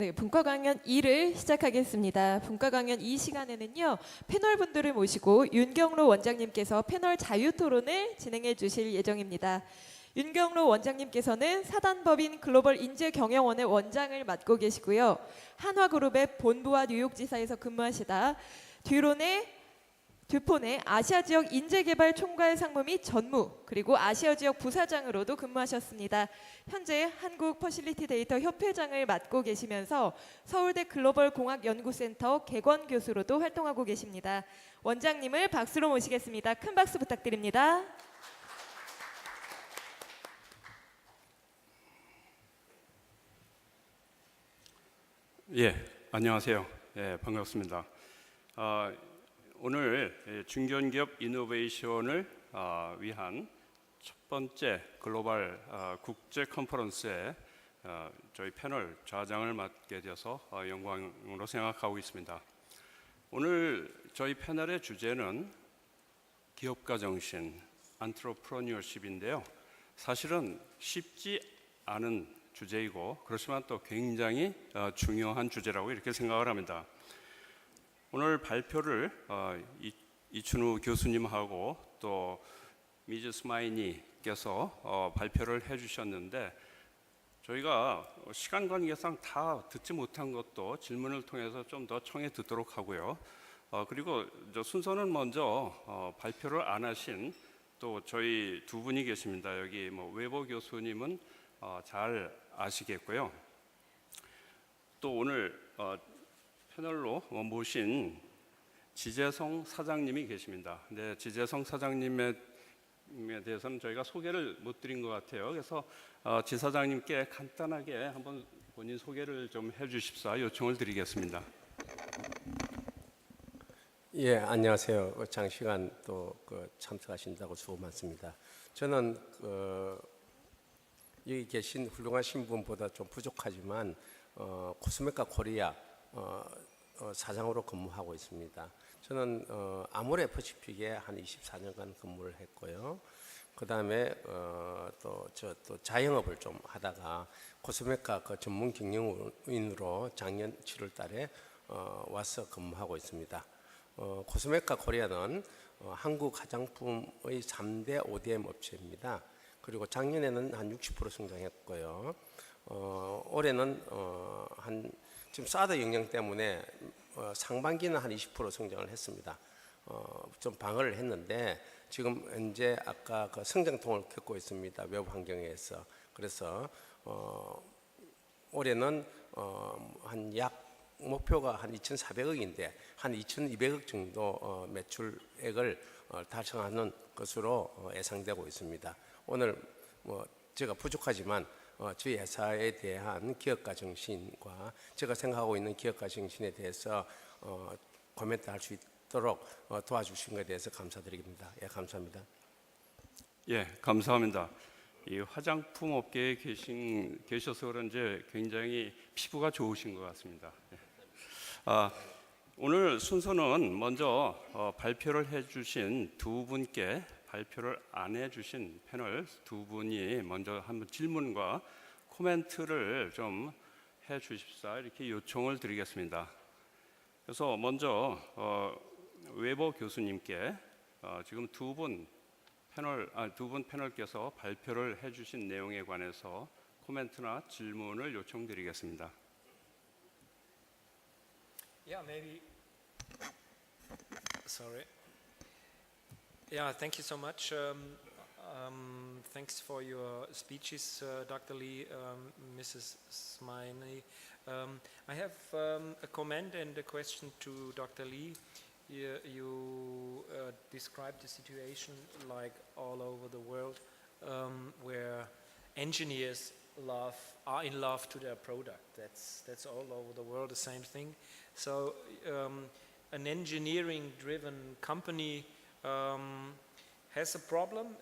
네, 분과 강연 2를 시작하겠습니다. 분과 강연 2 시간에는요, 패널 분들을 모시고 윤경로 원장님께서 패널 자유 토론을 진행해 주실 예정입니다. 윤경로 원장님께서는 사단법인 글로벌 인재경영원의 원장을 맡고 계시고요. 한화그룹의 본부와 뉴욕지사에서 근무하시다 듀폰의 아시아 지역 인재개발 총괄 상무 및 전무, 그리고 아시아 지역 부사장으로도 근무하셨습니다. 현재 한국 퍼실리티 데이터 협회장을 맡고 계시면서 서울대 글로벌 공학 연구센터 개건 교수로도 활동하고 계십니다. 원장님을 박수로 모시겠습니다. 큰 박수 부탁드립니다. 예, 안녕하세요. 예, 반갑습니다. 오늘 중견기업 이노베이션을 위한 첫 번째 글로벌 국제 컨퍼런스에 저희 패널 좌장을 맡게 되어서 영광으로 생각하고 있습니다. 오늘 저희 패널의 주제는 기업가 정신, 안트로프레너십인데요. 사실은 쉽지 않은 주제이고 그렇지만 또 굉장히 중요한 주제라고 이렇게 생각을 합니다. 오늘 발표를 이춘우 교수님하고 또 미즈 스마이니께서 발표를 해주셨는데 저희가 시간 관계상 다 듣지 못한 것도 질문을 통해서 좀 더 청해 듣도록 하고요. 그리고 순서는 먼저 발표를 안 하신 또 저희 두 분이 계십니다. 여기 웨버 교수님은 잘 아시겠고요. 또 오늘 패널로 모신 지재성 사장님이 계십니다. 네, 지재성 사장님에 대해서는 저희가 소개를 못 드린 것 같아요. 그래서 지 사장님께 간단하게 한번 본인 소개를 좀 해주십사 요청을 드리겠습니다. 예, 안녕하세요. 장시간 또 참석하신다고 수고 많습니다. 저는 여기 계신 훌륭하신 분보다 좀 부족하지만 코스메카 코리아 사장으로 근무하고 있습니다. 저는 아모레 퍼시픽에 한 24년간 근무를 했고요. 그 다음에 또 자영업을 좀 하다가 코스메카 전문 경영인으로 작년 7월 달에 와서 근무하고 있습니다. 코스메카 코리아는 한국 화장품의 3대 ODM 업체입니다. 그리고 작년에는 한 60% 성장했고요. 올해는 지금 사드 영향 때문에 상반기는 한 20% 성장을 했습니다. 좀 방어를 했는데 지금 현재 아까 성장통을 겪고 있습니다. 외부 환경에서. 그래서 올해는 한 약 목표가 한 2,400억인데 한 2,200억 정도 매출액을 달성하는 것으로 예상되고 있습니다. 오늘 제가 부족하지만 저희 회사에 대한 기업가 정신과 제가 생각하고 있는 기업가 정신에 대해서 코멘트 할 수 있도록 도와주신 것에 대해서 감사드립니다. 예, 감사합니다. 예, 감사합니다. 이 화장품 업계에 계셔서 그런지 굉장히 피부가 좋으신 것 같습니다. 오늘 순서는 먼저 발표를 해주신 두 분께 발표를 안 해주신 패널 두 분이 먼저 한번 질문과 코멘트를 좀 해주십사 이렇게 요청을 드리겠습니다. 그래서 먼저 웨버 교수님께 지금 두 분 패널께서 발표를 해주신 내용에 관해서 코멘트나 질문을 요청드리겠습니다. Yeah, maybe. Sorry. Yeah, thank you so much. Thanks for your speeches, Dr. Lee, Mrs. Smaini. I have a comment and a question to Dr. Lee. You described the situation like all over the world where engineers are in love to their product. That's all over the world the same thing. So an engineering-driven company has a problem,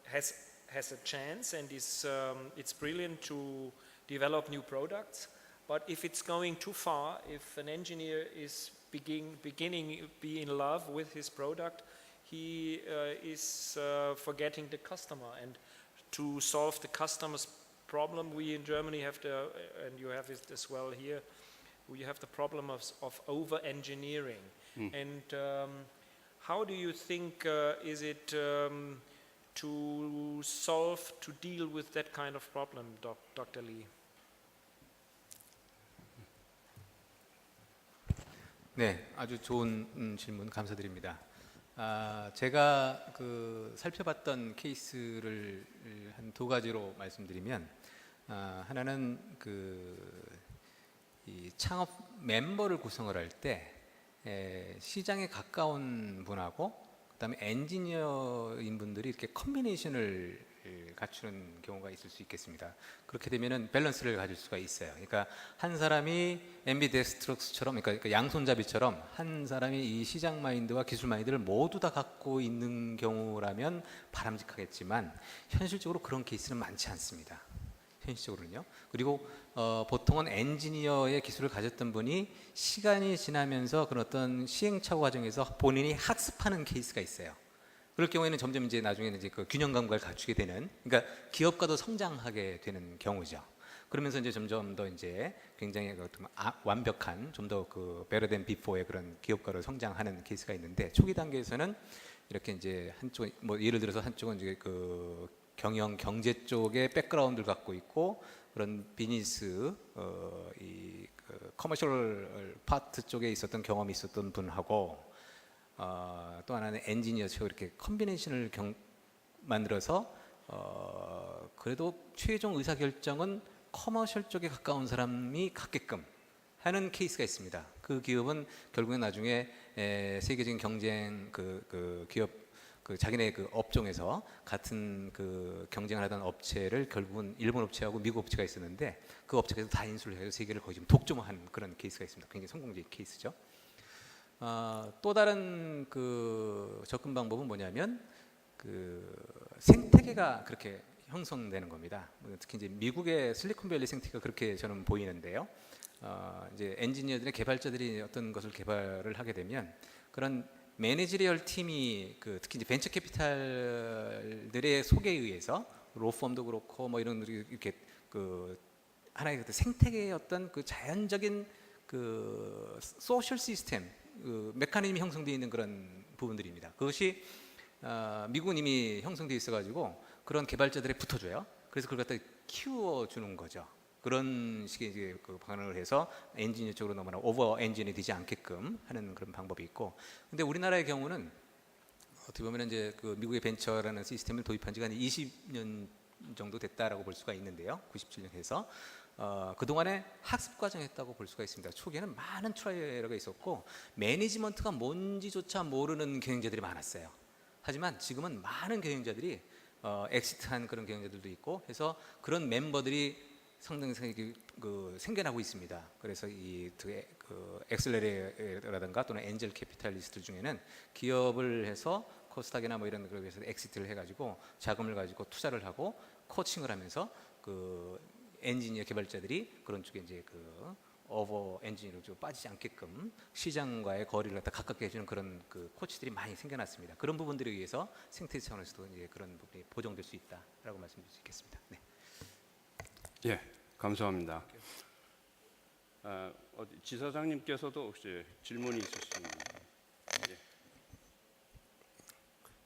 has a chance, and it's brilliant to develop new products. But if it's going too far, if an engineer is beginning to be in love with his product, he is forgetting the customer, and to solve the customer's problem we in Germany have and you have it as well here. We have the problem of over-engineering. And how do you think is it to deal with that kind of problem, Dr. Lee? 네, 아주 좋은 질문 감사드립니다. 제가 살펴봤던 케이스를 한 두 가지로 말씀드리면, 하나는 이 창업 멤버를 구성을 할 때 시장에 가까운 분하고 그다음에 엔지니어인 분들이 이렇게 컨비네이션을 갖추는 경우가 있을 수 있겠습니다. 그렇게 되면은 밸런스를 가질 수가 있어요. 그러니까 한 사람이 앰비데스트럭스처럼, 그러니까 양손잡이처럼 한 사람이 이 시장 마인드와 기술 마인드를 모두 다 갖고 있는 경우라면 바람직하겠지만 현실적으로 그런 케이스는 많지 않습니다. 현실적으로는요. 그리고 보통은 엔지니어의 기술을 가졌던 분이 시간이 지나면서 그런 어떤 시행착오 과정에서 본인이 학습하는 케이스가 있어요. 그럴 경우에는 점점 이제 나중에는 이제 그 균형 감각을 갖추게 되는, 그러니까 기업가도 성장하게 되는 경우죠. 그러면서 이제 점점 더 이제 굉장히 완벽한, 좀 더 better than before의 그런 기업가로 성장하는 케이스가 있는데, 초기 단계에서는 이렇게 이제 한쪽, 뭐 예를 들어서 한쪽은 이제 경영 경제 쪽의 백그라운드를 갖고 있고, 그런 비즈니스 커머셜 파트 쪽에 있었던 경험이 있었던 분하고, 또 하나는 엔지니어 쪽 이렇게 컨비네이션을 만들어서 그래도 최종 의사 결정은 커머셜 쪽에 가까운 사람이 갖게끔 하는 케이스가 있습니다. 그 기업은 결국엔 나중에 세계적인 경쟁 기업 자기네 업종에서 같은 경쟁을 하던 업체를 결국은 일본 업체하고 미국 업체가 있었는데 그 업체에서 다 인수를 해서 세계를 거의 지금 독점한 그런 케이스가 있습니다. 굉장히 성공적인 케이스죠. 또 다른 접근 방법은 뭐냐면 생태계가 그렇게 형성되는 겁니다. 특히 이제 미국의 실리콘밸리 생태계가 그렇게 저는 보이는데요. 이제 엔지니어들의 개발자들이 어떤 것을 개발을 하게 되면 그런 매니지리얼 팀이 특히 이제 벤처 캐피탈들의 소개에 의해서 로펌도 그렇고 뭐 이런 이렇게 하나의 생태계의 어떤 자연적인 소셜 시스템 메커니즘이 형성되어 있는 그런 부분들입니다. 그것이 미국은 이미 형성되어 있어가지고 그런 개발자들에 붙어줘요. 그래서 그걸 갖다 키워주는 거죠. 그런 식의 이제 방향을 해서 엔지니어 쪽으로 너무나 오버 엔지니어 되지 않게끔 하는 그런 방법이 있고, 근데 우리나라의 경우는 어떻게 보면 이제 미국의 벤처라는 시스템을 도입한 지가 한 20년 정도 됐다라고 볼 수가 있는데요. 97년에서 그동안에 학습 과정이었다고 볼 수가 있습니다. 초기에는 많은 트라이얼 에러가 있었고 매니지먼트가 뭔지조차 모르는 경영자들이 많았어요. 하지만 지금은 많은 경영자들이 엑시트한 그런 경영자들도 있고 해서 그런 멤버들이 상당히 생겨나고 있습니다. 그래서 이 엑셀레라든가 또는 엔젤 캐피탈리스트 중에는 기업을 해서 코스닥이나 뭐 이런 그룹에서 엑시트를 해가지고 자금을 가지고 투자를 하고 코칭을 하면서 엔지니어 개발자들이 그런 쪽에 이제 오버 엔지니어로 좀 빠지지 않게끔 시장과의 거리를 갖다 가깝게 해주는 그런 코치들이 많이 생겨났습니다. 그런 부분들에 의해서 생태 차원에서도 이제 그런 부분이 보정될 수 있다라고 말씀드릴 수 있겠습니다. 네. 예, 감사합니다. 지사장님께서도 혹시 질문이 있으신가요?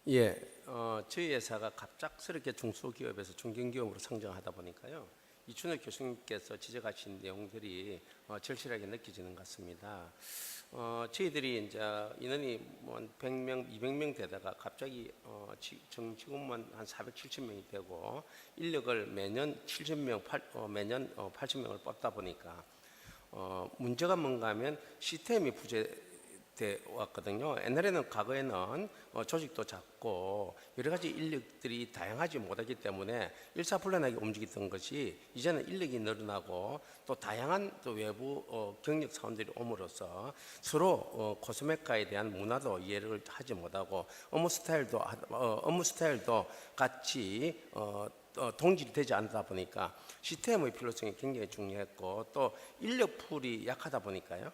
예, 저희 회사가 갑작스럽게 중소기업에서 중견기업으로 성장하다 보니까요. 이춘호 교수님께서 지적하신 내용들이 절실하게 느껴지는 것 같습니다. 저희들이 이제 인원이 뭐 100명, 200명 되다가 갑자기 정직원만 한 470명이 되고 인력을 매년 70명, 매년 80명을 뽑다 보니까 문제가 뭔가 하면 시스템이 부재돼 왔거든요. 옛날에는 과거에는 조직도 작고 여러 가지 인력들이 다양하지 못하기 때문에 일사불란하게 움직였던 것이 이제는 인력이 늘어나고 또 다양한 또 외부 경력 사원들이 옴으로써 서로 코스메카에 대한 문화도 이해를 하지 못하고 업무 스타일도 같이 동질이 되지 않다 보니까 시스템의 필요성이 굉장히 중요했고 또 인력 풀이 약하다 보니까요.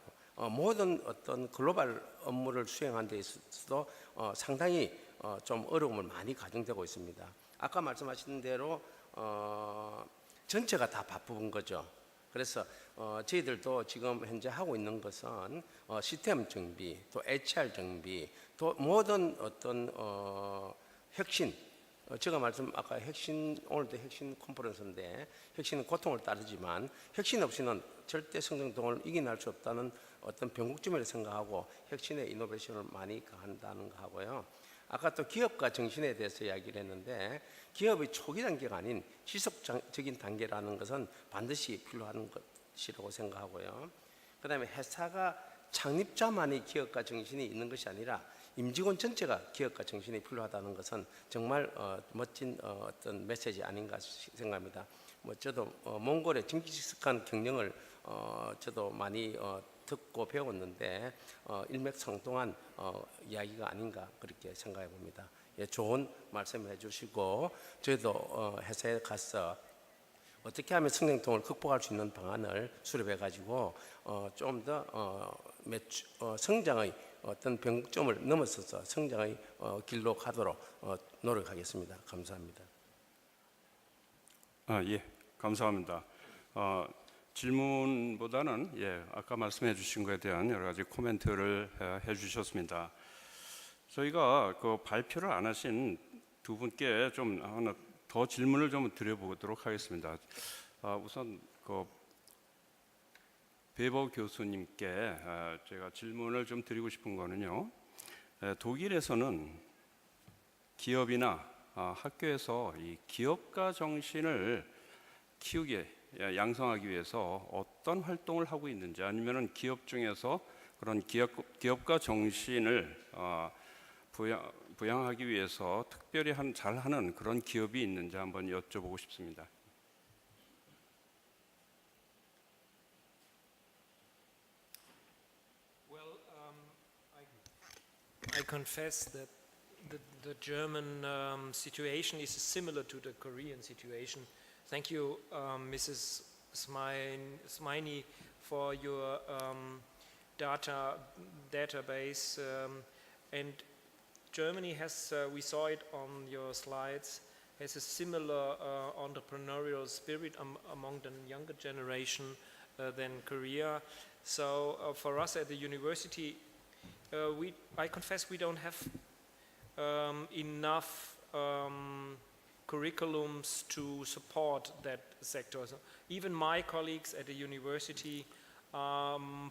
모든 어떤 글로벌 업무를 수행하는 데 있어서도 상당히 좀 어려움을 많이 가중되고 있습니다. 아까 말씀하신 대로 전체가 다 바쁜 거죠. 그래서 저희들도 지금 현재 하고 있는 것은 시스템 정비, 또 HR 정비, 또 모든 어떤 혁신, 제가 아까 혁신, 오늘도 혁신 컨퍼런스인데 혁신은 고통을 따르지만 혁신 없이는 절대 성장동을 이겨낼 수 없다는 어떤 변곡점을 생각하고 혁신의 이노베이션을 많이 가한다는 거 하고요. 아까 또 기업가 정신에 대해서 이야기를 했는데 기업의 초기 단계가 아닌 지속적인 단계라는 것은 반드시 필요한 것이라고 생각하고요. 그 다음에 회사가 창립자만이 기업가 정신이 있는 것이 아니라 임직원 전체가 기업가 정신이 필요하다는 것은 정말 멋진 어떤 메시지 아닌가 생각합니다. 저도 몽골의 징기스칸 경영을 저도 많이 듣고 배웠는데 일맥상통한 이야기가 아닌가 그렇게 생각해 봅니다. 예, 좋은 말씀을 해주시고 저희도 회사에 가서 어떻게 하면 성장통을 극복할 수 있는 방안을 수립해 가지고 좀 더 성장의 어떤 변곡점을 넘어서서 성장의 길로 가도록 노력하겠습니다. 감사합니다. 예, 감사합니다. 질문보다는 아까 말씀해 주신 것에 대한 여러 가지 코멘트를 해 주셨습니다. 저희가 그 발표를 안 하신 두 분께 좀 하나 더 질문을 좀 드려보도록 하겠습니다. 우선 그 베버 교수님께 제가 질문을 좀 드리고 싶은 거는요. 독일에서는 기업이나 학교에서 이 기업가 정신을 키우게 양성하기 위해서 어떤 활동을 하고 있는지 아니면은 기업 중에서 그런 기업가 정신을 부양하기 위해서 특별히 잘하는 그런 기업이 있는지 한번 여쭤보고 싶습니다. Well, I confess that the German situation is similar to the Korean situation. Thank you, Mrs. Smaini, for your database. And Germany has, we saw it on your slides, has a similar entrepreneurial spirit among the younger generation than Korea. So for us at the university, I confess we don't have enough curriculums to support that sector. So even my colleagues at the university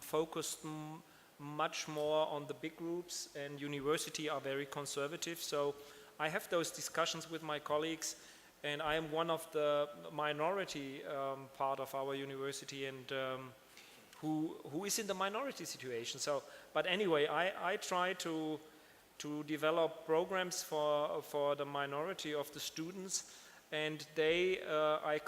focused much more on the big groups, and university are very conservative. So I have those discussions with my colleagues, and I am one of the minority part of our university, and who is in the minority situation. So, but anyway, I try to develop programs for the minority of the students, and they I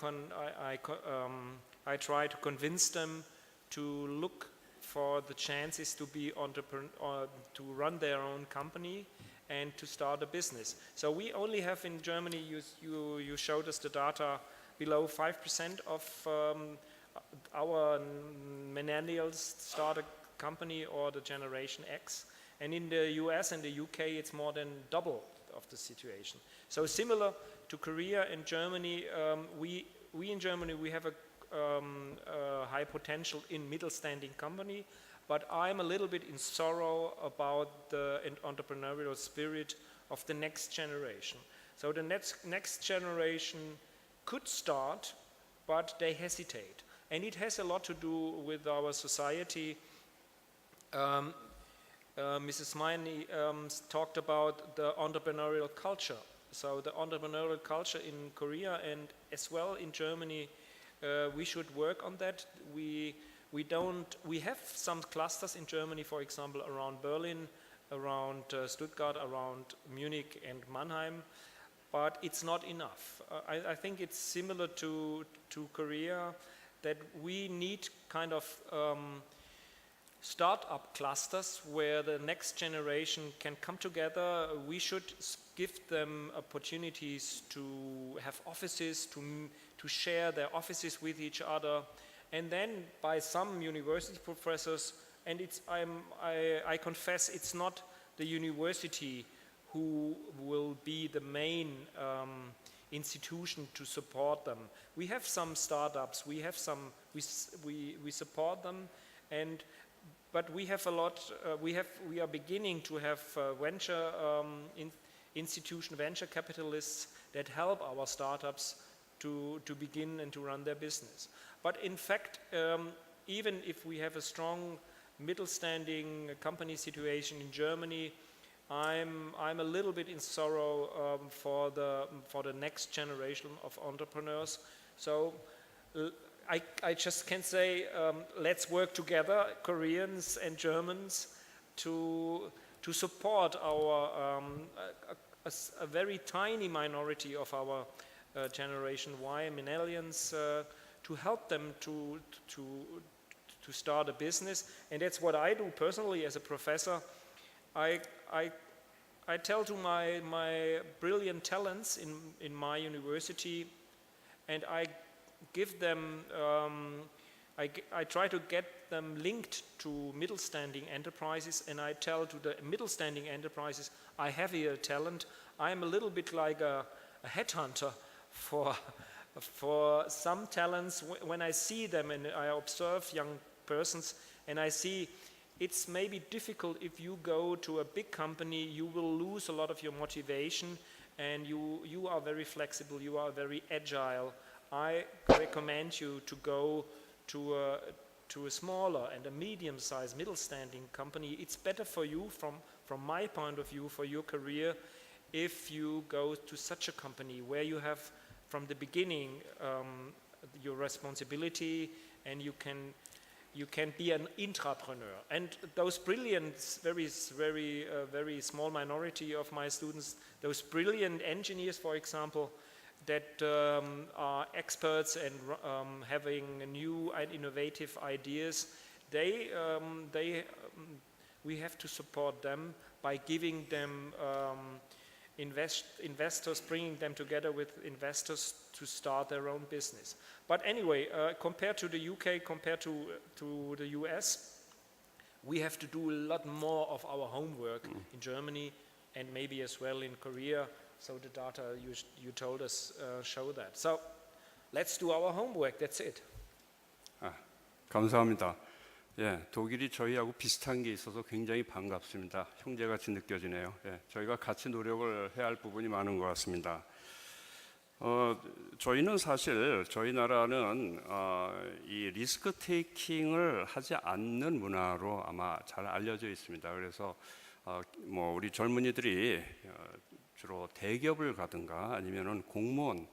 try to convince them to look for the chances to be entrepreneur, to run their own company and to start a business. So we only have in Germany, you showed us the data, below 5% of our millennials start a company or the Generation X. And in the US and the UK, it's more than double of the situation. So similar to Korea and Germany, we in Germany, we have a high potential in middle-standing company, but I'm a little bit in sorrow about the entrepreneurial spirit of the next generation. So the next generation could start, but they hesitate. And it has a lot to do with our society. Mrs. Smaini talked about the entrepreneurial culture. So the entrepreneurial culture in Korea and as well in Germany, we should work on that. We have some clusters in Germany, for example, around Berlin, around Stuttgart, around Munich and Mannheim, but it's not enough. I think it's similar to Korea, that we need kind of start-up clusters where the next generation can come together. We should give them opportunities to have offices, to share their offices with each other, and then by some university professors, and I confess it's not the university who will be the main institution to support them. We have some startups, we have some, we support them, but we have a lot. We are beginning to have venture venture capitalists that help our startups to begin and to run their business. But in fact, even if we have a strong middle-standing company situation in Germany, I'm a little bit in sorrow for the next generation of entrepreneurs. So I just can say let's work together, Koreans and Germans, to support our a very tiny minority of our Generation Y millennials, to help them to start a business. And that's what I do personally as a professor. I tell to my brilliant talents in my university, and I give them, I try to get them linked to middle-standing enterprises, and I tell to the middle-standing enterprises, I have here a talent. I'm a little bit like a headhunter for some talents. When I see them and I observe young persons, and I see it's maybe difficult if you go to a big company, you will lose a lot of your motivation, and you are very flexible, you are very agile. I recommend you to go to a smaller and a medium-sized, middle-standing company. It's better for you, from my point of view, for your career, if you go to such a company where you have, from the beginning, your responsibility, and you can be an intrapreneur. And those brilliant, very small minority of my students, those brilliant engineers, for example, that are experts and having new and innovative ideas, we have to support them by giving them investors, bringing them together with investors to start their own business. But anyway, compared to the UK, compared to the US, we have to do a lot more of our homework in Germany, and maybe as well in Korea. So the data you told us show that. So let's do our homework. That's it. 감사합니다. 예, 독일이 저희하고 비슷한 게 있어서 굉장히 반갑습니다. 형제같이 느껴지네요. 예, 저희가 같이 노력을 해야 할 부분이 많은 것 같습니다. 저희는 사실 저희 나라는 이 리스크 테이킹을 하지 않는 문화로 아마 잘 알려져 있습니다. 그래서 뭐 우리 젊은이들이 주로 대기업을 가든가 아니면은 공무원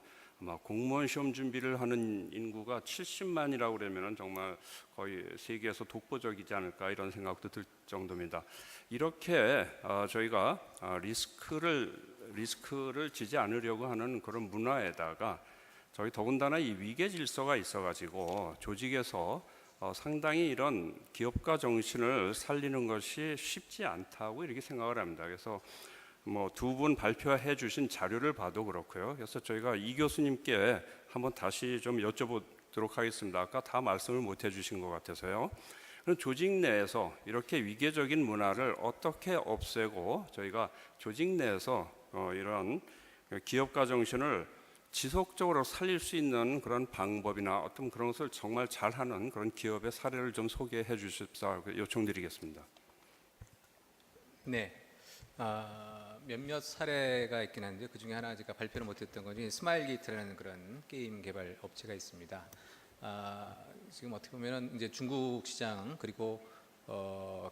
시험 준비를 하는 인구가 70만이라고 그러면은 정말 거의 세계에서 독보적이지 않을까 이런 생각도 들 정도입니다. 이렇게 저희가 리스크를 지지 않으려고 하는 그런 문화에다가 저희 더군다나 이 위계 질서가 있어가지고 조직에서 상당히 이런 기업가 정신을 살리는 것이 쉽지 않다고 이렇게 생각을 합니다. 그래서 뭐 두 분 발표해 주신 자료를 봐도 그렇고요. 그래서 저희가 이 교수님께 한번 다시 좀 여쭤보도록 하겠습니다. 아까 다 말씀을 못 해주신 것 같아서요. 그럼 조직 내에서 이렇게 위계적인 문화를 어떻게 없애고 저희가 조직 내에서 이런 기업가 정신을 지속적으로 살릴 수 있는 그런 방법이나 어떤 그런 것을 정말 잘하는 그런 기업의 사례를 좀 소개해 주십사 요청드리겠습니다. 네. 몇몇 사례가 있긴 한데 그 중에 하나 제가 발표를 못했던 것이 스마일게이트라는 그런 게임 개발 업체가 있습니다. 지금 어떻게 보면은 이제 중국 시장 그리고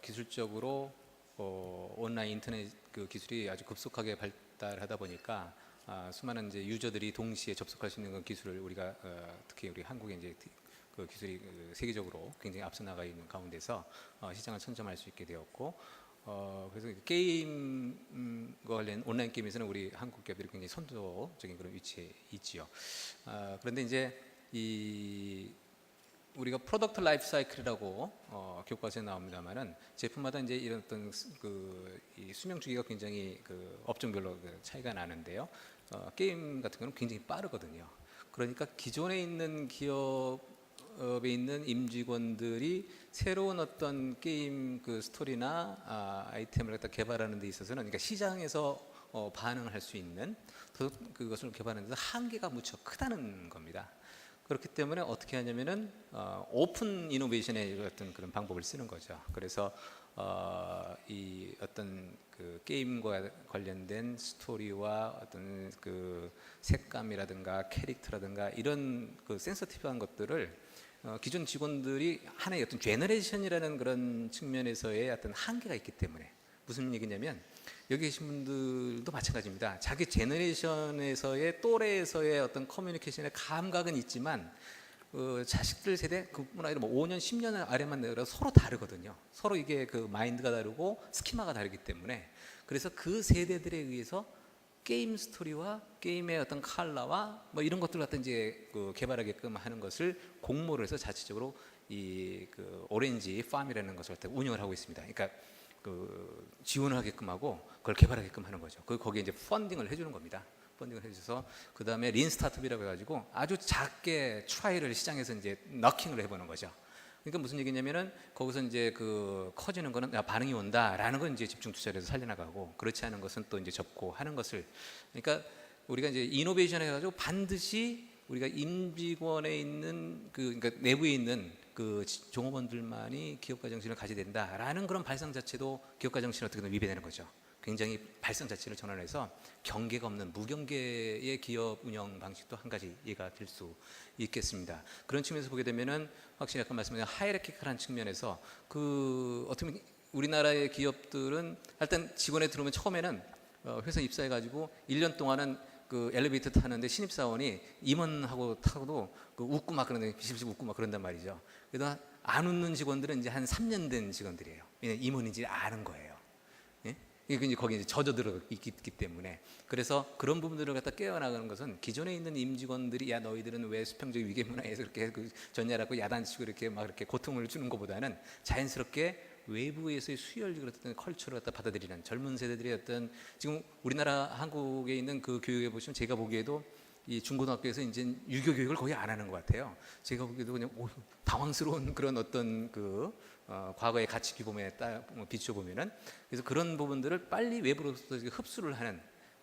기술적으로 온라인 인터넷 그 기술이 아주 급속하게 발달하다 보니까 수많은 이제 유저들이 동시에 접속할 수 있는 그 기술을 우리가 특히 우리 한국에 이제 그 기술이 세계적으로 굉장히 앞서 나가 있는 가운데서 시장을 선점할 수 있게 되었고. 그래서 게임과 관련 온라인 게임에서는 우리 한국 기업들이 굉장히 선도적인 그런 위치에 있지요. 그런데 이제 우리가 프로덕트 라이프 사이클이라고 교과서에 나옵니다만은 제품마다 이제 이런 어떤 이 수명 주기가 굉장히 그 업종별로 차이가 나는데요. 게임 같은 경우는 굉장히 빠르거든요. 그러니까 기존에 있는 기업에 있는 임직원들이 새로운 어떤 게임 그 스토리나 아이템을 갖다 개발하는 데 있어서는 그러니까 시장에서 반응을 할 수 있는 그것을 개발하는 데서 한계가 무척 크다는 겁니다. 그렇기 때문에 어떻게 하냐면은 오픈 이노베이션의 어떤 그런 방법을 쓰는 거죠. 그래서 이 어떤 그 게임과 관련된 스토리와 어떤 그 색감이라든가 캐릭터라든가 이런 그 센서티브한 것들을 기존 직원들이 하나의 어떤 제너레이션이라는 그런 측면에서의 어떤 한계가 있기 때문에, 무슨 얘기냐면 여기 계신 분들도 마찬가지입니다. 자기 제너레이션에서의 또래에서의 어떤 커뮤니케이션의 감각은 있지만 자식들 세대 그뿐 아니라 뭐 5년, 10년 아래만 내더라도 서로 다르거든요. 서로 이게 그 마인드가 다르고 스키마가 다르기 때문에, 그래서 그 세대들에 의해서 게임 스토리와 게임의 어떤 컬러와 뭐 이런 것들 갖다 이제 그 개발하게끔 하는 것을 공모를 해서 자체적으로 이 그 오렌지 팜이라는 것을 갖다 운영을 하고 있습니다. 그러니까 그 지원을 하게끔 하고 그걸 개발하게끔 하는 거죠. 거기에 이제 펀딩을 해주는 겁니다. 펀딩을 해줘서 그 다음에 린 스타트업이라고 해가지고 아주 작게 트라이를 시장에서 이제 너킹을 해보는 거죠. 그러니까 무슨 얘기냐면은 거기서 이제 그 커지는 거는 반응이 온다라는 건 이제 집중 투자를 해서 살려나가고, 그렇지 않은 것은 또 이제 접고 하는 것을, 그러니까 우리가 이제 이노베이션 해가지고 반드시 우리가 임직원에 있는 그러니까 내부에 있는 그 종업원들만이 기업가 정신을 가져야 된다라는 그런 발상 자체도 기업가 정신을 어떻게든 위배되는 거죠. 굉장히 발상 자체를 전환해서 경계가 없는 무경계의 기업 운영 방식도 한 가지 예가 될 수 있겠습니다. 그런 측면에서 보게 되면은 확실히 아까 말씀드린 하이라키컬한 측면에서 그 어떻게 보면 우리나라의 기업들은 일단 직원에 들어오면 처음에는 회사 입사해 가지고 1년 동안은 그 엘리베이터 타는데 신입사원이 임원하고 타고도 그 웃고 막 그러는데 비실비실 웃고 막 그런단 말이죠. 그래도 안 웃는 직원들은 이제 한 3년 된 직원들이에요. 왜냐면 임원인지 아는 거예요. 예? 이게 거기 이제 젖어들어 있기 때문에, 그래서 그런 부분들을 갖다 깨어나가는 것은 기존에 있는 임직원들이 야 너희들은 왜 수평적 위계 문화에서 그렇게 전야라고 야단치고 이렇게 막 이렇게 고통을 주는 것보다는 자연스럽게 외부에서의 수혈적인 어떤 컬처를 갖다 받아들이는 젊은 세대들의 어떤, 지금 우리나라 한국에 있는 그 교육에 보시면 제가 보기에도 이 중고등학교에서 이제 유교 교육을 거의 안 하는 것 같아요. 제가 보기에도 그냥 당황스러운 그런 어떤 그 과거의 가치 규범에 비춰 보면은, 그래서 그런 부분들을 빨리 외부로부터 흡수를 하는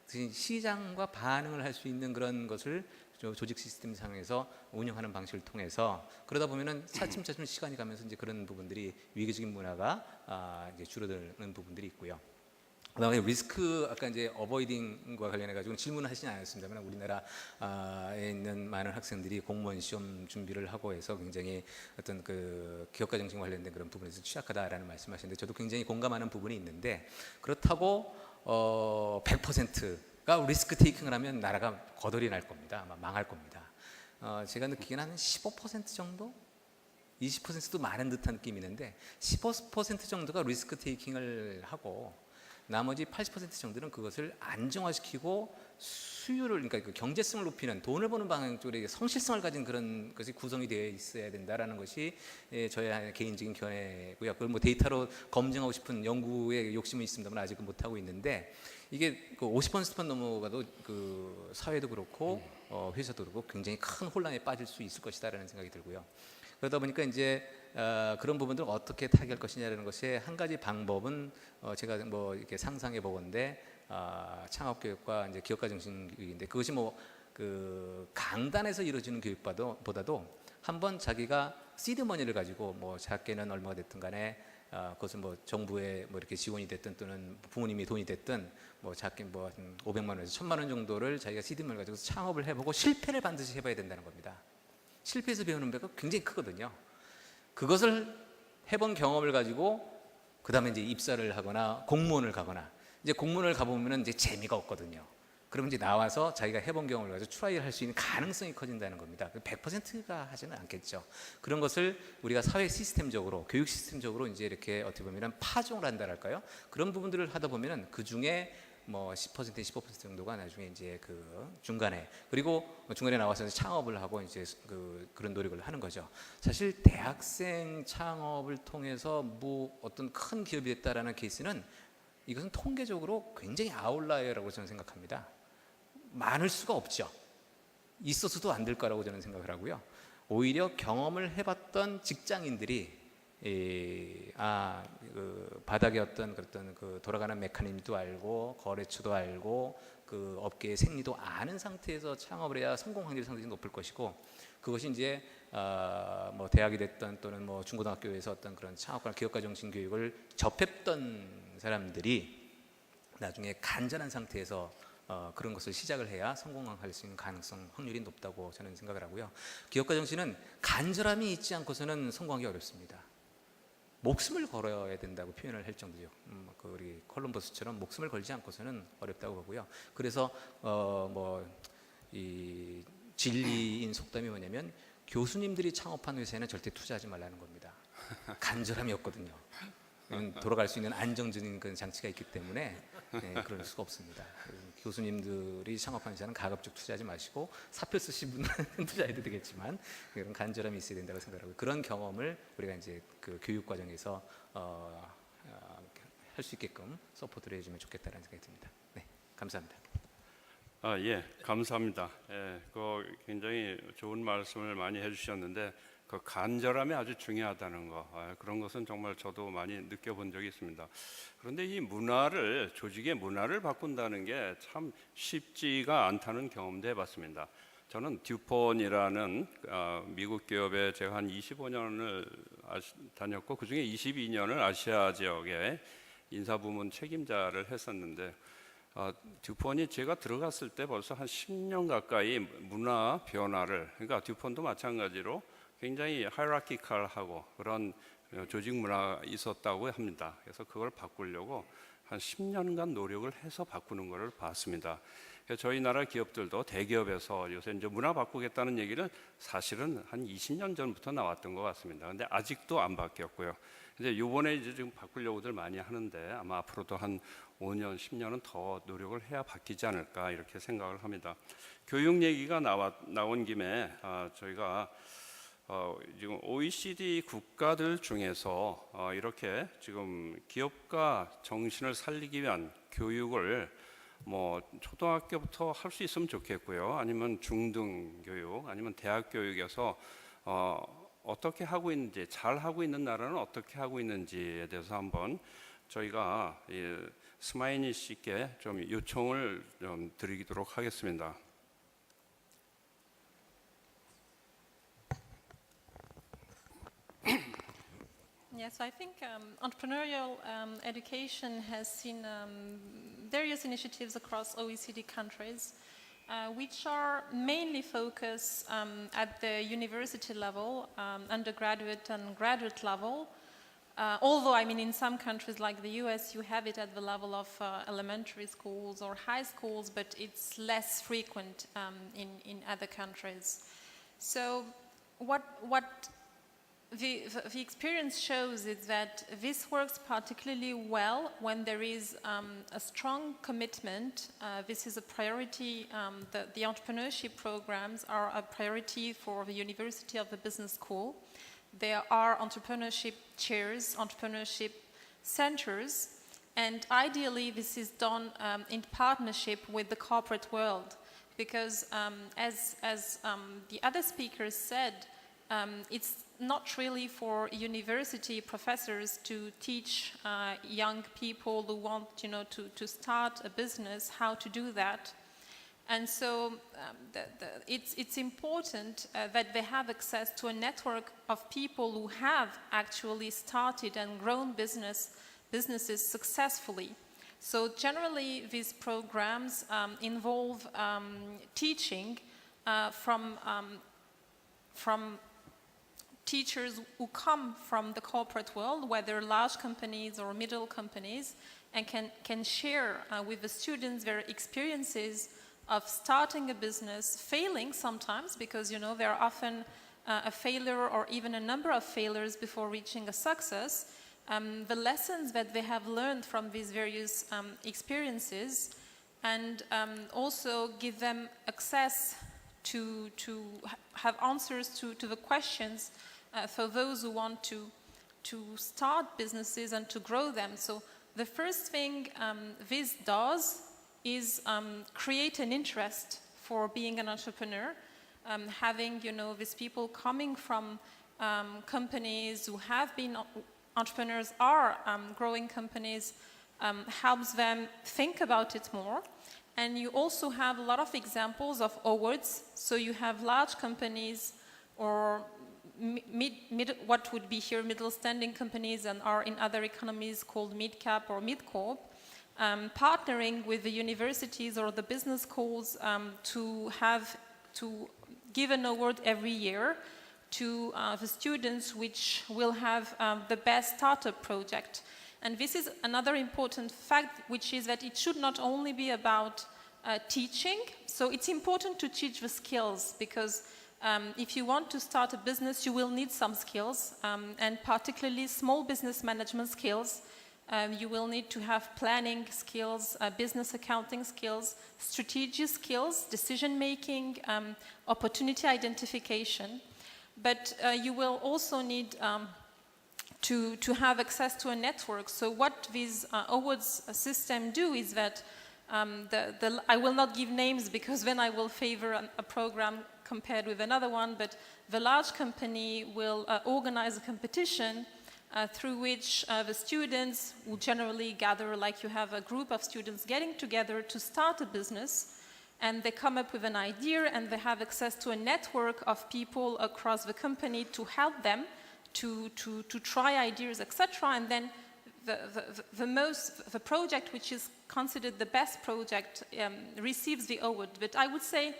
시장과 반응을 할 수 있는 그런 것을 조직 시스템 상에서 운영하는 방식을 통해서, 그러다 보면은 차츰차츰 시간이 가면서 이제 그런 부분들이 위계적인 문화가 이제 줄어드는 부분들이 있고요. 그다음에 리스크, 아까 이제 어버이딩과 관련해 가지고 질문을 하시지 않았습니다만, 우리나라에 있는 많은 학생들이 공무원 시험 준비를 하고 해서 굉장히 어떤 그 기업가 정신 관련된 그런 부분에서 취약하다라는 말씀하셨는데, 저도 굉장히 공감하는 부분이 있는데, 그렇다고 100%가 리스크 테이킹을 하면 나라가 거덜이 날 겁니다. 아마 망할 겁니다. 제가 느끼기에는 한 15% 정도? 20%도 많은 듯한 느낌이 있는데 15% 정도가 리스크 테이킹을 하고 나머지 80% 정도는 그것을 안정화시키고 수율을, 그러니까 그 경제성을 높이는, 돈을 버는 방향 쪽에 성실성을 가진 그런 것이 구성이 되어 있어야 된다라는 것이 저의 개인적인 견해고요. 그걸 뭐 데이터로 검증하고 싶은 연구에 욕심은 있습니다만 아직은 못 하고 있는데, 이게 그 50%만 넘어가도 그 사회도 그렇고 회사도 그렇고 굉장히 큰 혼란에 빠질 수 있을 것이다라는 생각이 들고요. 그러다 보니까 이제 그런 부분들을 어떻게 타개할 것이냐라는 것의 한 가지 방법은 제가 뭐 이렇게 상상해 보건데 창업 교육과 이제 기업가 정신 교육인데, 그것이 뭐 그 강단에서 이루어지는 교육보다도 한번 자기가 시드 머니를 가지고 뭐 작게는 얼마가 됐든 간에 그것은 뭐 정부의 뭐 이렇게 지원이 됐든 또는 부모님이 돈이 됐든 뭐 작게 뭐 한 500만 원에서 1000만 원 정도를 자기가 시드 머니를 가지고 창업을 해보고 실패를 반드시 해봐야 된다는 겁니다. 실패해서 배우는 배가 굉장히 크거든요. 그것을 해본 경험을 가지고 그 다음에 이제 입사를 하거나 공무원을 가거나, 이제 공무원을 가보면은 이제 재미가 없거든요. 그러면 이제 나와서 자기가 해본 경험을 가지고 트라이를 할 수 있는 가능성이 커진다는 겁니다. 100%가 하지는 않겠죠. 그런 것을 우리가 사회 시스템적으로, 교육 시스템적으로 이제 이렇게 어떻게 보면은 파종을 한다랄까요? 그런 부분들을 하다 보면은 그 중에 뭐 10%, 15% 정도가 나중에 이제 그 중간에, 그리고 중간에 나와서 창업을 하고 이제 그런 노력을 하는 거죠. 사실 대학생 창업을 통해서 뭐 어떤 큰 기업이 됐다라는 케이스는 이것은 통계적으로 굉장히 아웃라이어라고 저는 생각합니다. 많을 수가 없죠. 있어서도 안 될 거라고 저는 생각을 하고요. 오히려 경험을 해봤던 직장인들이 그 바닥에 어떤 그 돌아가는 메커니즘도 알고 거래처도 알고 그 업계의 생리도 아는 상태에서 창업을 해야 성공 확률이 상당히 높을 것이고, 그것이 이제 뭐 대학이 됐던 또는 뭐 중고등학교에서 어떤 그런 창업과 기업가 정신 교육을 접했던 사람들이 나중에 간절한 상태에서 그런 것을 시작을 해야 성공할 수 있는 가능성 확률이 높다고 저는 생각을 하고요. 기업가 정신은 간절함이 있지 않고서는 성공하기 어렵습니다. 목숨을 걸어야 된다고 표현을 할 정도죠. 그 우리 콜럼버스처럼 목숨을 걸지 않고서는 어렵다고 보고요. 그래서 뭐 이 진리인 속담이 뭐냐면 교수님들이 창업한 회사에는 절대 투자하지 말라는 겁니다. 간절함이 없거든요. 돌아갈 수 있는 안정적인 그런 장치가 있기 때문에 그럴 수가 없습니다. 교수님들이 창업한 회사는 가급적 투자하지 마시고 사표 쓰신 분은 투자해도 되겠지만 그런 간절함이 있어야 된다고 생각하고, 그런 경험을 우리가 이제 그 교육 과정에서 할 수 있게끔 서포트를 해주면 좋겠다는 생각이 듭니다. 네, 감사합니다. 예, 감사합니다. 예, 그 굉장히 좋은 말씀을 많이 해주셨는데 그 간절함이 아주 중요하다는 거, 그런 것은 정말 저도 많이 느껴본 적이 있습니다. 그런데 이 문화를, 조직의 문화를 바꾼다는 게 참 쉽지가 않다는 경험도 해봤습니다. 저는 듀폰이라는 미국 기업에 제가 한 25년을 다녔고 그중에 22년을 아시아 지역의 인사부문 책임자를 했었는데, 듀폰이 제가 들어갔을 때 벌써 한 10년 가까이 문화 변화를, 그러니까 듀폰도 마찬가지로 굉장히 하이라키칼하고 그런 조직 문화가 있었다고 합니다. 그래서 그걸 바꾸려고 한 10년간 노력을 해서 바꾸는 것을 봤습니다. 그래서 저희 나라 기업들도 대기업에서 요새 이제 문화 바꾸겠다는 얘기를 사실은 한 20년 전부터 나왔던 것 같습니다. 근데 아직도 안 바뀌었고요. 이제 요번에 이제 지금 바꾸려고들 많이 하는데 아마 앞으로도 한 5년, 10년은 더 노력을 해야 바뀌지 않을까 이렇게 생각을 합니다. 교육 얘기가 나온 김에 저희가 지금 OECD 국가들 중에서 이렇게 지금 기업가 정신을 살리기 위한 교육을 뭐 초등학교부터 할 수 있으면 좋겠고요. 아니면 중등 교육, 아니면 대학 교육에서 어떻게 하고 있는지, 잘 하고 있는 나라는 어떻게 하고 있는지에 대해서 한번 저희가 스마이니 씨께 좀 요청을 좀 드리도록 하겠습니다. Yes, I think entrepreneurial education has seen various initiatives across OECD countries, which are mainly focused at the university level, undergraduate and graduate level. Although, I mean, in some countries like the US, you have it at the level of elementary schools or high schools, but it's less frequent in other countries. So what the experience shows is that this works particularly well when there is a strong commitment. This is a priority. The entrepreneurship programs are a priority for the University of the Business School. There are entrepreneurship chairs, entrepreneurship centers, and ideally this is done in partnership with the corporate world, because as the other speakers said, it's not really for university professors to teach young people who want, to start a business how to do that. And so it's important that they have access to a network of people who have actually started and grown businesses successfully. So generally, these programs involve teaching from teachers who come from the corporate world, whether large companies or middle companies, and can share with the students their experiences of starting a business, failing sometimes, because there are often a failure or even a number of failures before reaching a success. The lessons that they have learned from these various experiences, and also give them access to have answers to the questions for those who want to start businesses and to grow them. So the first thing this does is create an interest for being an entrepreneur, having these people coming from companies who have been entrepreneurs are growing companies helps them think about it more. And you also have a lot of examples of awards. So you have large companies or what would be here middle standing companies and are in other economies called mid-cap or mid-corp, partnering with the universities or the business schools to give an award every year to the students which will have the best startup project. And this is another important fact, which is that it should not only be about teaching. So it's important to teach the skills, because if you want to start a business, you will need some skills, and particularly small business management skills. You will need to have planning skills, business accounting skills, strategy skills, decision making, opportunity identification. But you will also need to have access to a network. So what these awards system do is that I will not give names, because then I will favor a program compared with another one, but the large company will organize a competition through which the students will generally gather, like you have a group of students getting together to start a business, and they come up with an idea, and they have access to a network of people across the company to help them to try ideas, etc. And then the project which is considered the best project receives the award. But I would say,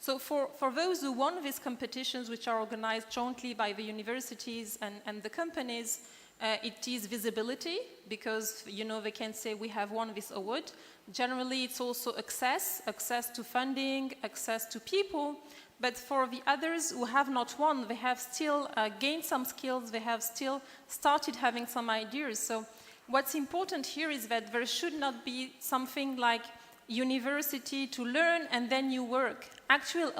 so for those who won these competitions, which are organized jointly by the universities and the companies, it is visibility, because they can say we have won this award. Generally, it's also access to funding, access to people. But for the others who have not won, they have still gained some skills, they have still started having some ideas. So what's important here is that there should not be something like university to learn and then you work. Actually,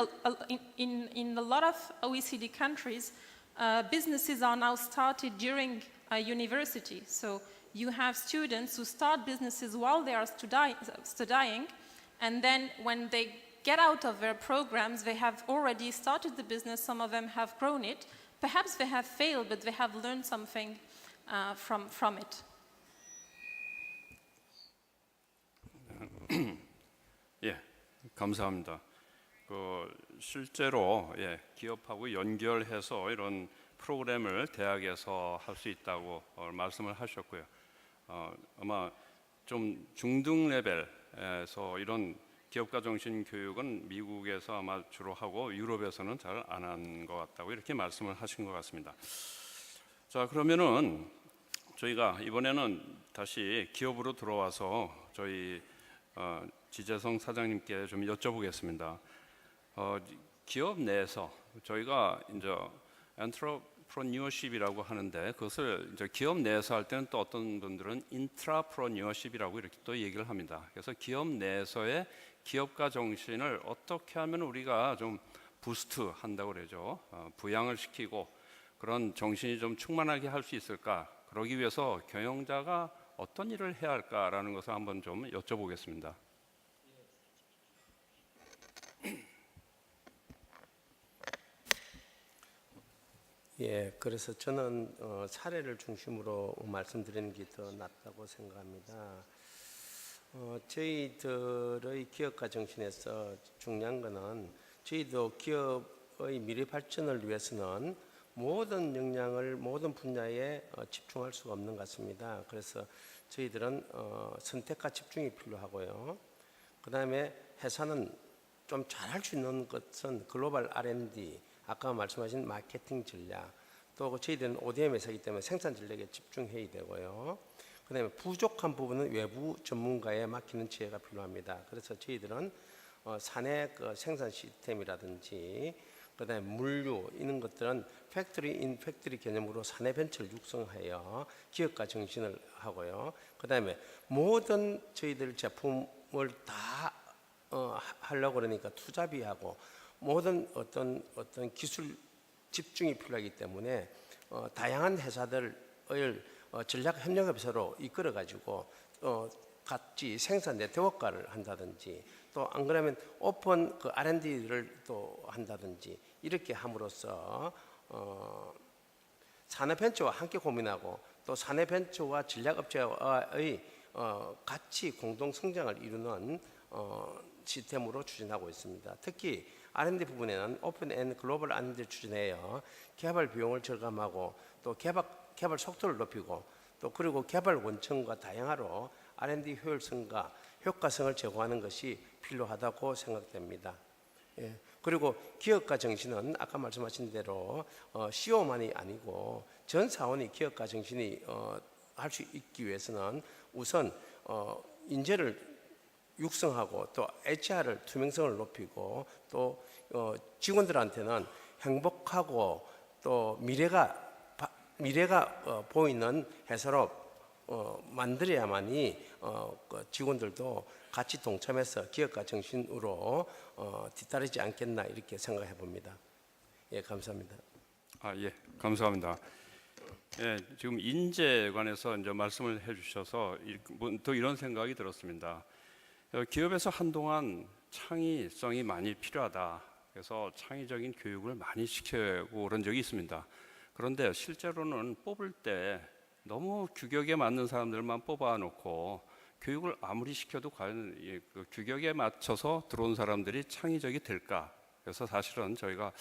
in a lot of OECD countries, businesses are now started during university. So you have students who start businesses while they are studying, and then when they get out of their programs, they have already started the business. Some of them have grown it. Perhaps they have failed, but they have learned something from it. 예, 감사합니다. 실제로 기업하고 연결해서 이런 프로그램을 대학에서 할 수 있다고 말씀을 하셨고요. 아마 좀 중등 레벨에서 이런 기업가 정신 교육은 미국에서 아마 주로 하고 유럽에서는 잘 안 한 것 같다고 이렇게 말씀을 하신 것 같습니다. 자, 그러면은 저희가 이번에는 다시 기업으로 들어와서 저희 지재성 사장님께 좀 여쭤보겠습니다. 기업 내에서 저희가 이제 엔트러프레뉴어십이라고 하는데, 그것을 이제 기업 내에서 할 때는 또 어떤 분들은 인트라프레뉴어십이라고 이렇게 또 얘기를 합니다. 그래서 기업 내에서의 기업가 정신을 어떻게 하면 우리가 좀 부스트 한다고 그러죠. 부양을 시키고 그런 정신이 좀 충만하게 할 수 있을까? 그러기 위해서 경영자가 어떤 일을 해야 할까라는 것을 한번 좀 여쭤보겠습니다. 예, 그래서 저는 사례를 중심으로 말씀드리는 게 더 낫다고 생각합니다. 저희들의 기업가 정신에서 중요한 것은 저희도 기업의 미래 발전을 위해서는 모든 역량을 모든 분야에 집중할 수가 없는 것 같습니다. 그래서 저희들은 선택과 집중이 필요하고요. 그 다음에 회사는 좀 잘할 수 있는 것은 글로벌 R&D, 아까 말씀하신 마케팅 전략, 또 저희들은 ODM 회사이기 때문에 생산 전략에 집중해야 되고요. 그 다음에 부족한 부분은 외부 전문가에 맡기는 지혜가 필요합니다. 그래서 저희들은 사내 생산 시스템이라든지 그 다음에 물류 이런 것들은 팩토리 인 팩토리 개념으로 사내 벤처를 육성하여 기업가 정신을 하고요. 그 다음에 모든 저희들 제품을 다 하려고 그러니까 투자비하고 모든 어떤 기술 집중이 필요하기 때문에 다양한 회사들을 전략 협력업체로 이끌어 가지고 같이 생산 네트워크를 한다든지, 또 안 그러면 오픈 R&D를 또 한다든지, 이렇게 함으로써 산업 벤처와 함께 고민하고 또 사내 벤처와 전략업체와의 같이 공동 성장을 이루는 시스템으로 추진하고 있습니다. 특히 R&D 부분에는 오픈 앤 글로벌 R&D를 추진하여 개발 비용을 절감하고 또 개발 속도를 높이고 또 그리고 개발 원천과 다양화로 R&D 효율성과 효과성을 제고하는 것이 필요하다고 생각됩니다. 예. 그리고 기업가 정신은 아까 말씀하신 대로 CEO만이 아니고 전 사원이 기업가 정신이 할 수 있기 위해서는 우선 인재를 육성하고 또 HR을 투명성을 높이고 또 직원들한테는 행복하고 또 미래가 보이는 회사로 만들어야만이 그 직원들도 같이 동참해서 기업가 정신으로 뒤따르지 않겠나 이렇게 생각해 봅니다. 예, 감사합니다. 예, 감사합니다. 예, 지금 인재에 관해서 이제 말씀을 해주셔서 또 이런 생각이 들었습니다. 기업에서 한동안 창의성이 많이 필요하다. 그래서 창의적인 교육을 많이 시키고 그런 적이 있습니다. 그런데 실제로는 뽑을 때 너무 규격에 맞는 사람들만 뽑아놓고 교육을 아무리 시켜도 과연 그 규격에 맞춰서 들어온 사람들이 창의적이 될까? 그래서 사실은 저희가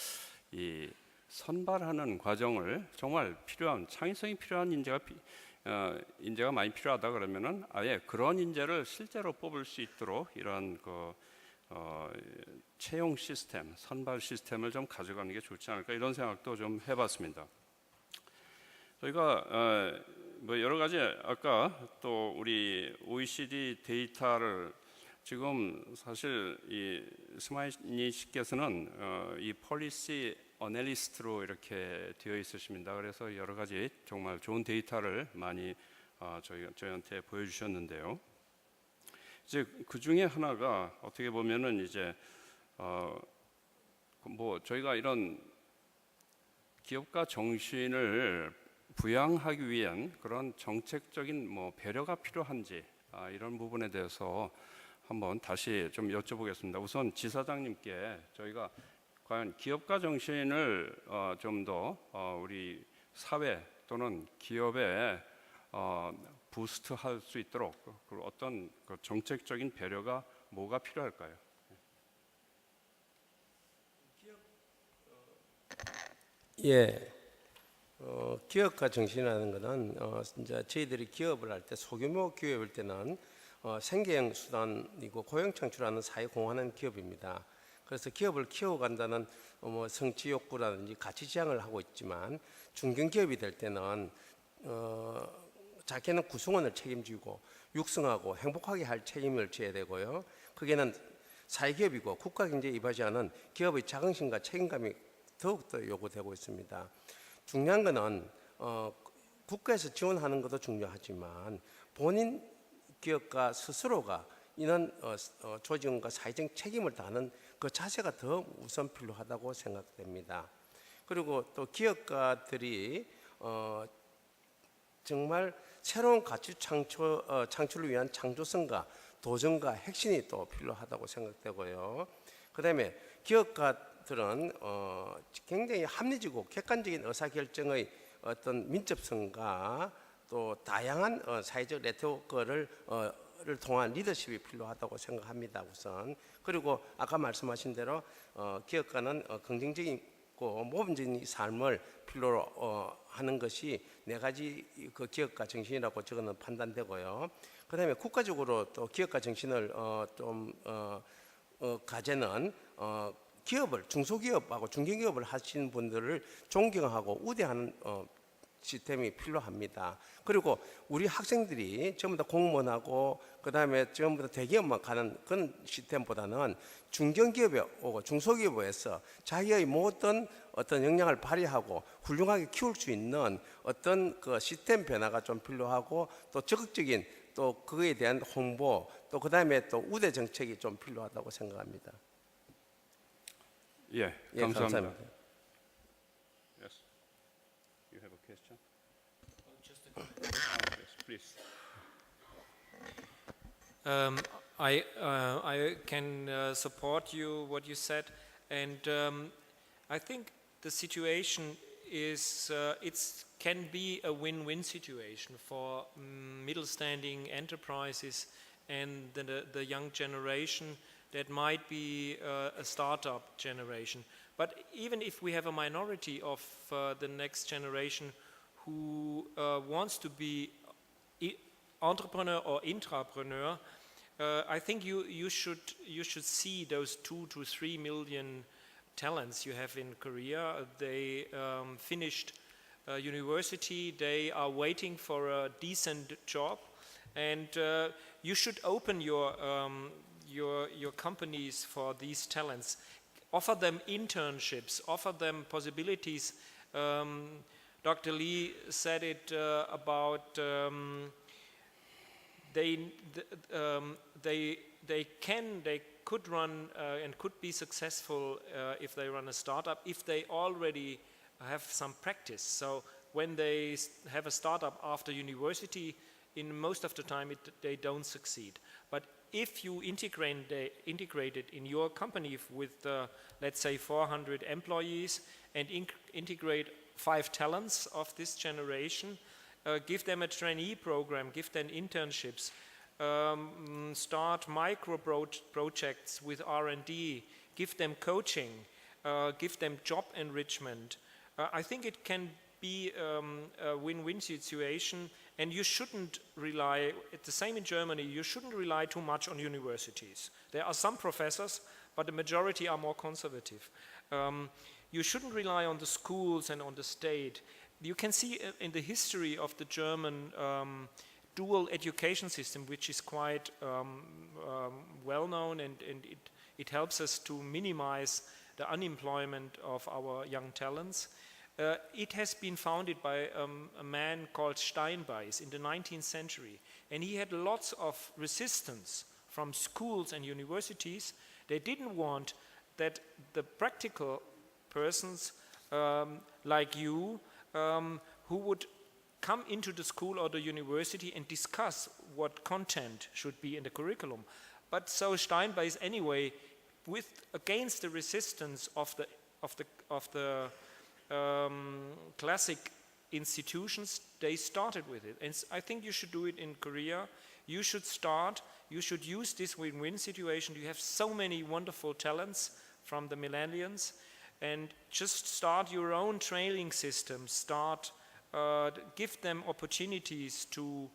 이 선발하는 과정을 정말 필요한 창의성이 필요한 인재가 많이 필요하다 그러면은 아예 그런 인재를 실제로 뽑을 수 있도록 이런 채용 시스템, 선발 시스템을 좀 가져가는 게 좋지 않을까 이런 생각도 좀 해봤습니다. 저희가 뭐 여러 가지 아까 또 우리 OECD 데이터를 지금 사실 이 스마이니 씨께서는 이 폴리시 어널리스트로 이렇게 되어 있으십니다. 그래서 여러 가지 정말 좋은 데이터를 많이 저희한테 보여주셨는데요. 이제 그 중에 하나가 어떻게 보면은 이제 뭐 저희가 이런 기업가 정신을 부양하기 위한 그런 정책적인 뭐 배려가 필요한지 이런 부분에 대해서 한번 다시 좀 여쭤보겠습니다. 우선 지사장님께 저희가 과연 기업가 정신을 좀 더 우리 사회 또는 기업에 부스트할 수 있도록 어떤 그 정책적인 배려가 뭐가 필요할까요? 예, 기업가 정신이라는 것은 이제 저희들이 기업을 할 때 소규모 기업일 때는 생계형 수단이고 고용 창출하는 사회 공헌하는 기업입니다. 그래서 기업을 키워간다는 뭐 성취 욕구라든지 가치 지향을 하고 있지만 중견기업이 될 때는 자기는 구성원을 책임지고 육성하고 행복하게 할 책임을 져야 되고요. 그게는 사회기업이고 국가경제에 입하지 않은 기업의 자긍심과 책임감이 더욱더 요구되고 있습니다. 중요한 것은 국가에서 지원하는 것도 중요하지만 본인 기업가 스스로가 이런 조직원과 사회적 책임을 다하는 그 자세가 더 우선 필요하다고 생각됩니다. 그리고 또 기업가들이 정말 새로운 가치 창출을 위한 창조성과 도전과 핵심이 또 필요하다고 생각되고요. 그다음에 기업가들은 굉장히 합리적이고 객관적인 의사결정의 어떤 민첩성과 또 다양한 사회적 네트워크를 통한 리더십이 필요하다고 생각합니다. 우선 그리고 아까 말씀하신 대로 기업가는 긍정적이고 모범적인 삶을 필요로 하는 것이 네 가지 그 기업가 정신이라고 저거는 판단되고요. 그다음에 국가적으로 또 기업가 정신을 가지는 기업을 중소기업하고 중견기업을 하시는 분들을 존경하고 우대하는 시스템이 필요합니다. 그리고 우리 학생들이 전부 다 공무원하고 그다음에 전부 다 대기업만 가는 그런 시스템보다는 중견기업에 오고 중소기업에서 자기의 모든 어떤 역량을 발휘하고 훌륭하게 키울 수 있는 어떤 그 시스템 변화가 좀 필요하고 또 적극적인 또 그거에 대한 홍보 또 그다음에 또 우대 정책이 좀 필요하다고 생각합니다. 예, 감사합니다. Yes. You have a question? Yes, please. I can support you what you said, and I think the situation is it's can be a win-win situation for middle-standing enterprises and the young generation that might be a startup generation. But even if we have a minority of the next generation who wants to be entrepreneur or intrapreneur, I think you should see those 2 to 3 million talents you have in Korea. They finished university, they are waiting for a decent job, and you should open your companies for these talents. Offer them internships, offer them possibilities. Dr. Lee said it about they could run and could be successful if they run a startup if they already have some practice. So when they have a startup after university, in most of the time they don't succeed. But if you integrate it in your company with let's say 400 employees and integrate 5 talents of this generation, give them a trainee program, give them internships, start micro projects with R&D, give them coaching, give them job enrichment. I think it can be a win-win situation, and you shouldn't rely, the same in Germany, you shouldn't rely too much on universities. There are some professors, but the majority are more conservative. You shouldn't rely on the schools and on the state. You can see in the history of the German dual education system, which is quite well known, and it helps us to minimize the unemployment of our young talents. It has been founded by a man called Steinbeis in the 19th century, and he had lots of resistance from schools and universities. They didn't want that the practical persons like you who would come into the school or the university and discuss what content should be in the curriculum. But so Steinbeis anyway, against the resistance of the classic institutions, they started with it. And I think you should do it in Korea. You should start, you should use this win-win situation. You have so many wonderful talents from the millennials, and just start your own training system, give them opportunities to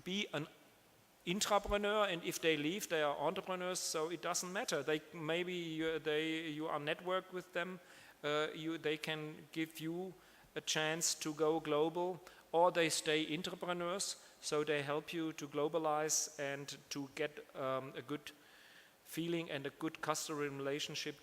be an intrapreneur, and if they leave, they are entrepreneurs, so it doesn't matter. Maybe you are networked with them, they can give you a chance to go global, or they stay entrepreneurs, so they help you to globalize and to get a good feeling and a good customer relationship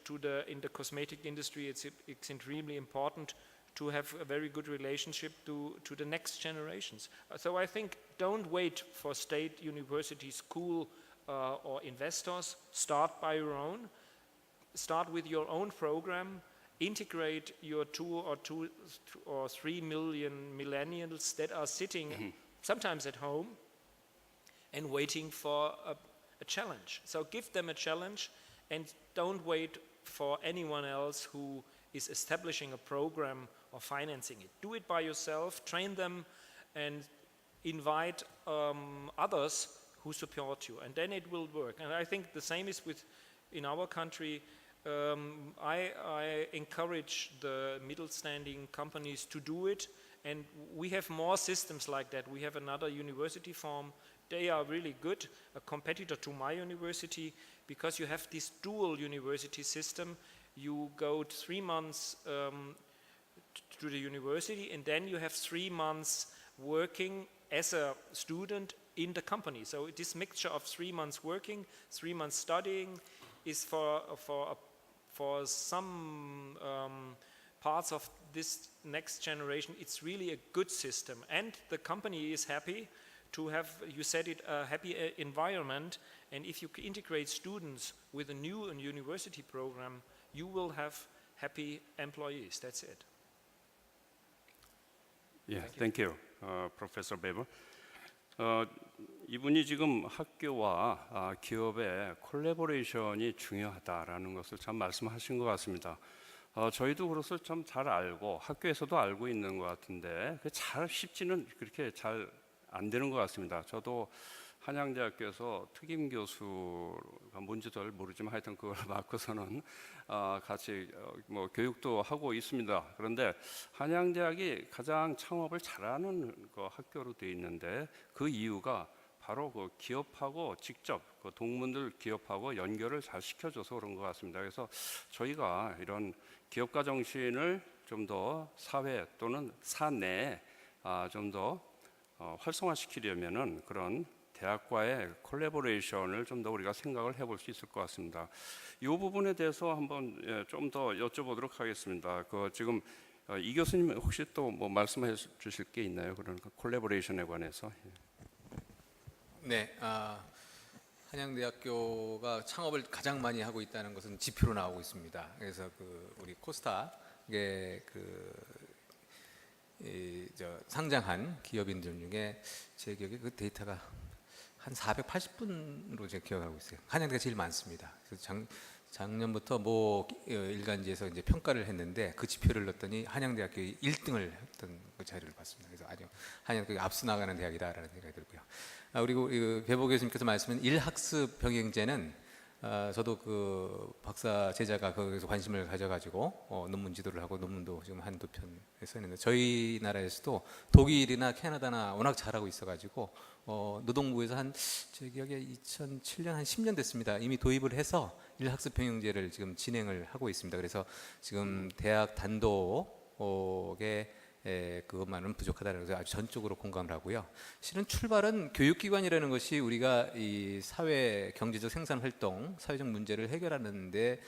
in the cosmetic industry. It's extremely important to have a very good relationship to the next generations. So I think don't wait for state, university, school or investors. Start by your own. Start with your own program. Integrate your 2 or 3 million millennials that are sitting sometimes at home and waiting for a challenge. So give them a challenge and don't wait for anyone else who is establishing a program or financing it. Do it by yourself, train them, and invite others who support you, and then it will work. And I think the same is in our country. I encourage the middle-standing companies to do it, and we have more systems like that. We have another university form. They are really good, a competitor to my university, because you have this dual university system. You go 3 months to the university, and then you have 3 months working as a student in the company. So this mixture of 3 months working, 3 months studying is for some parts of this next generation, it's really a good system. And the company is happy to have, you said it, a happy environment. And if you integrate students with a new university program, you will have happy employees. That's it. Yeah, thank you, Professor Weber. 이분이 지금 학교와 기업의 콜래보레이션이 중요하다라는 것을 참 말씀하신 것 같습니다. 저희도 그것을 좀 잘 알고 학교에서도 알고 있는 것 같은데 잘 쉽지는 그렇게 잘 안 되는 것 같습니다. 저도 한양대학교에서 특임 교수가 뭔지 잘 모르지만 하여튼 그걸 맡고서는 같이 뭐 교육도 하고 있습니다. 그런데 한양대학이 가장 창업을 잘하는 그 학교로 되어 있는데 그 이유가 바로 그 기업하고 직접 그 동문들 기업하고 연결을 잘 시켜줘서 그런 것 같습니다. 그래서 저희가 이런 기업가 정신을 좀 더 사회 또는 사내에 좀 더 활성화시키려면은 그런 대학과의 콜래보레이션을 좀 더 우리가 생각을 해볼 수 있을 것 같습니다. 이 부분에 대해서 한번 좀 더 여쭤보도록 하겠습니다. 그 지금 이 교수님 혹시 또 뭐 말씀해 주실 게 있나요? 그런 콜래보레이션에 관해서? 네, 한양대학교가 창업을 가장 많이 하고 있다는 것은 지표로 나오고 있습니다. 그래서 그 우리 코스닥에 상장한 기업인들 중에 제 기억에 그 데이터가 한 480분으로 제가 기억하고 있어요. 한양대가 제일 많습니다. 그래서 작년부터 모 일간지에서 이제 평가를 했는데 그 지표를 넣었더니 한양대학교의 1등을 했던 그 자료를 봤습니다. 그래서 아주 한양대학이 앞서 나가는 대학이다라는 생각이 들고요. 그리고 배보 교수님께서 말씀한 일학습 병행제는 저도 그 박사 제자가 거기서 관심을 가져가지고 논문 지도를 하고 논문도 지금 한두 편 써있는데 저희 나라에서도 독일이나 캐나다나 워낙 잘하고 있어가지고 노동부에서 제 기억에 2007년 한 10년 됐습니다. 이미 도입을 해서 일학습 병행제를 지금 진행을 하고 있습니다. 그래서 지금 대학 단독의 그것만은 부족하다는 것을 아주 전적으로 공감을 하고요. 실은 출발은 교육기관이라는 것이 우리가 이 사회 경제적 생산 활동, 사회적 문제를 해결하는데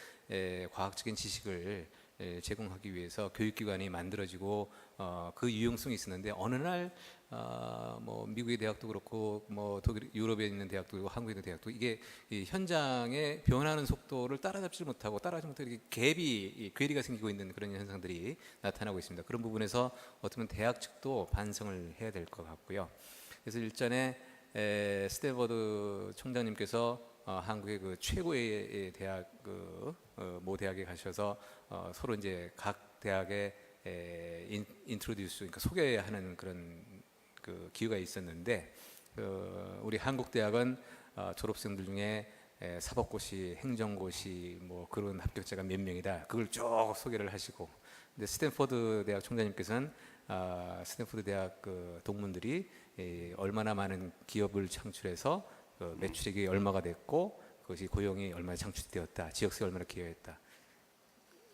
과학적인 지식을 제공하기 위해서 교육기관이 만들어지고 그 유용성이 있었는데 어느 날 뭐 미국의 대학도 그렇고 뭐 독일, 유럽에 있는 대학도 그렇고 한국에 있는 대학도 이게 이 현장의 변하는 속도를 따라잡지 못하고 이렇게 갭이 괴리가 생기고 있는 그런 현상들이 나타나고 있습니다. 그런 부분에서 어쩌면 대학 측도 반성을 해야 될 것 같고요. 그래서 일전에 스탠퍼드 총장님께서 한국의 그 최고의 대학 모 대학에 가셔서 서로 이제 각 대학에 인트로듀스 그러니까 소개하는 그런 그 기회가 있었는데 우리 한국 대학은 졸업생들 중에 사법고시, 행정고시 뭐 그런 합격자가 몇 명이다. 그걸 쭉 소개를 하시고, 근데 스탠퍼드 대학 총장님께서는 스탠퍼드 대학 그 동문들이 얼마나 많은 기업을 창출해서 그 매출액이 얼마가 됐고 그것이 고용이 얼마나 창출되었다, 지역사회 얼마나 기여했다.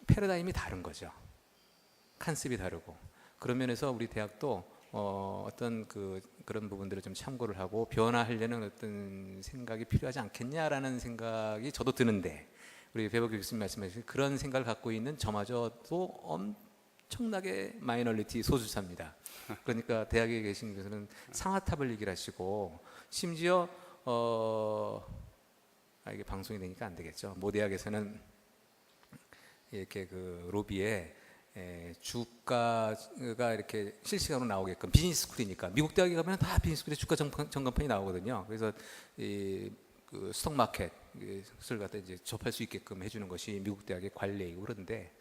패러다임이 다른 거죠. 컨셉이 다르고 그런 면에서 우리 대학도 어떤 그런 부분들을 좀 참고를 하고 변화하려는 어떤 생각이 필요하지 않겠냐라는 생각이 저도 드는데 우리 배보 교수님 말씀하신 그런 생각을 갖고 있는 저마저도 엄청나게 마이너리티 소수자입니다. 그러니까 대학에 계신 교수는 상하탑을 얘기를 하시고 심지어 이게 방송이 되니까 안 되겠죠. 모 대학에서는 이렇게 그 로비에 주가가 이렇게 실시간으로 나오게끔 비즈니스 스쿨이니까 미국 대학에 가면 다 비즈니스 스쿨에 주가 점검판이 나오거든요. 그래서 그 스톡 마켓을 갖다 이제 접할 수 있게끔 해주는 것이 미국 대학의 관례이고 그런데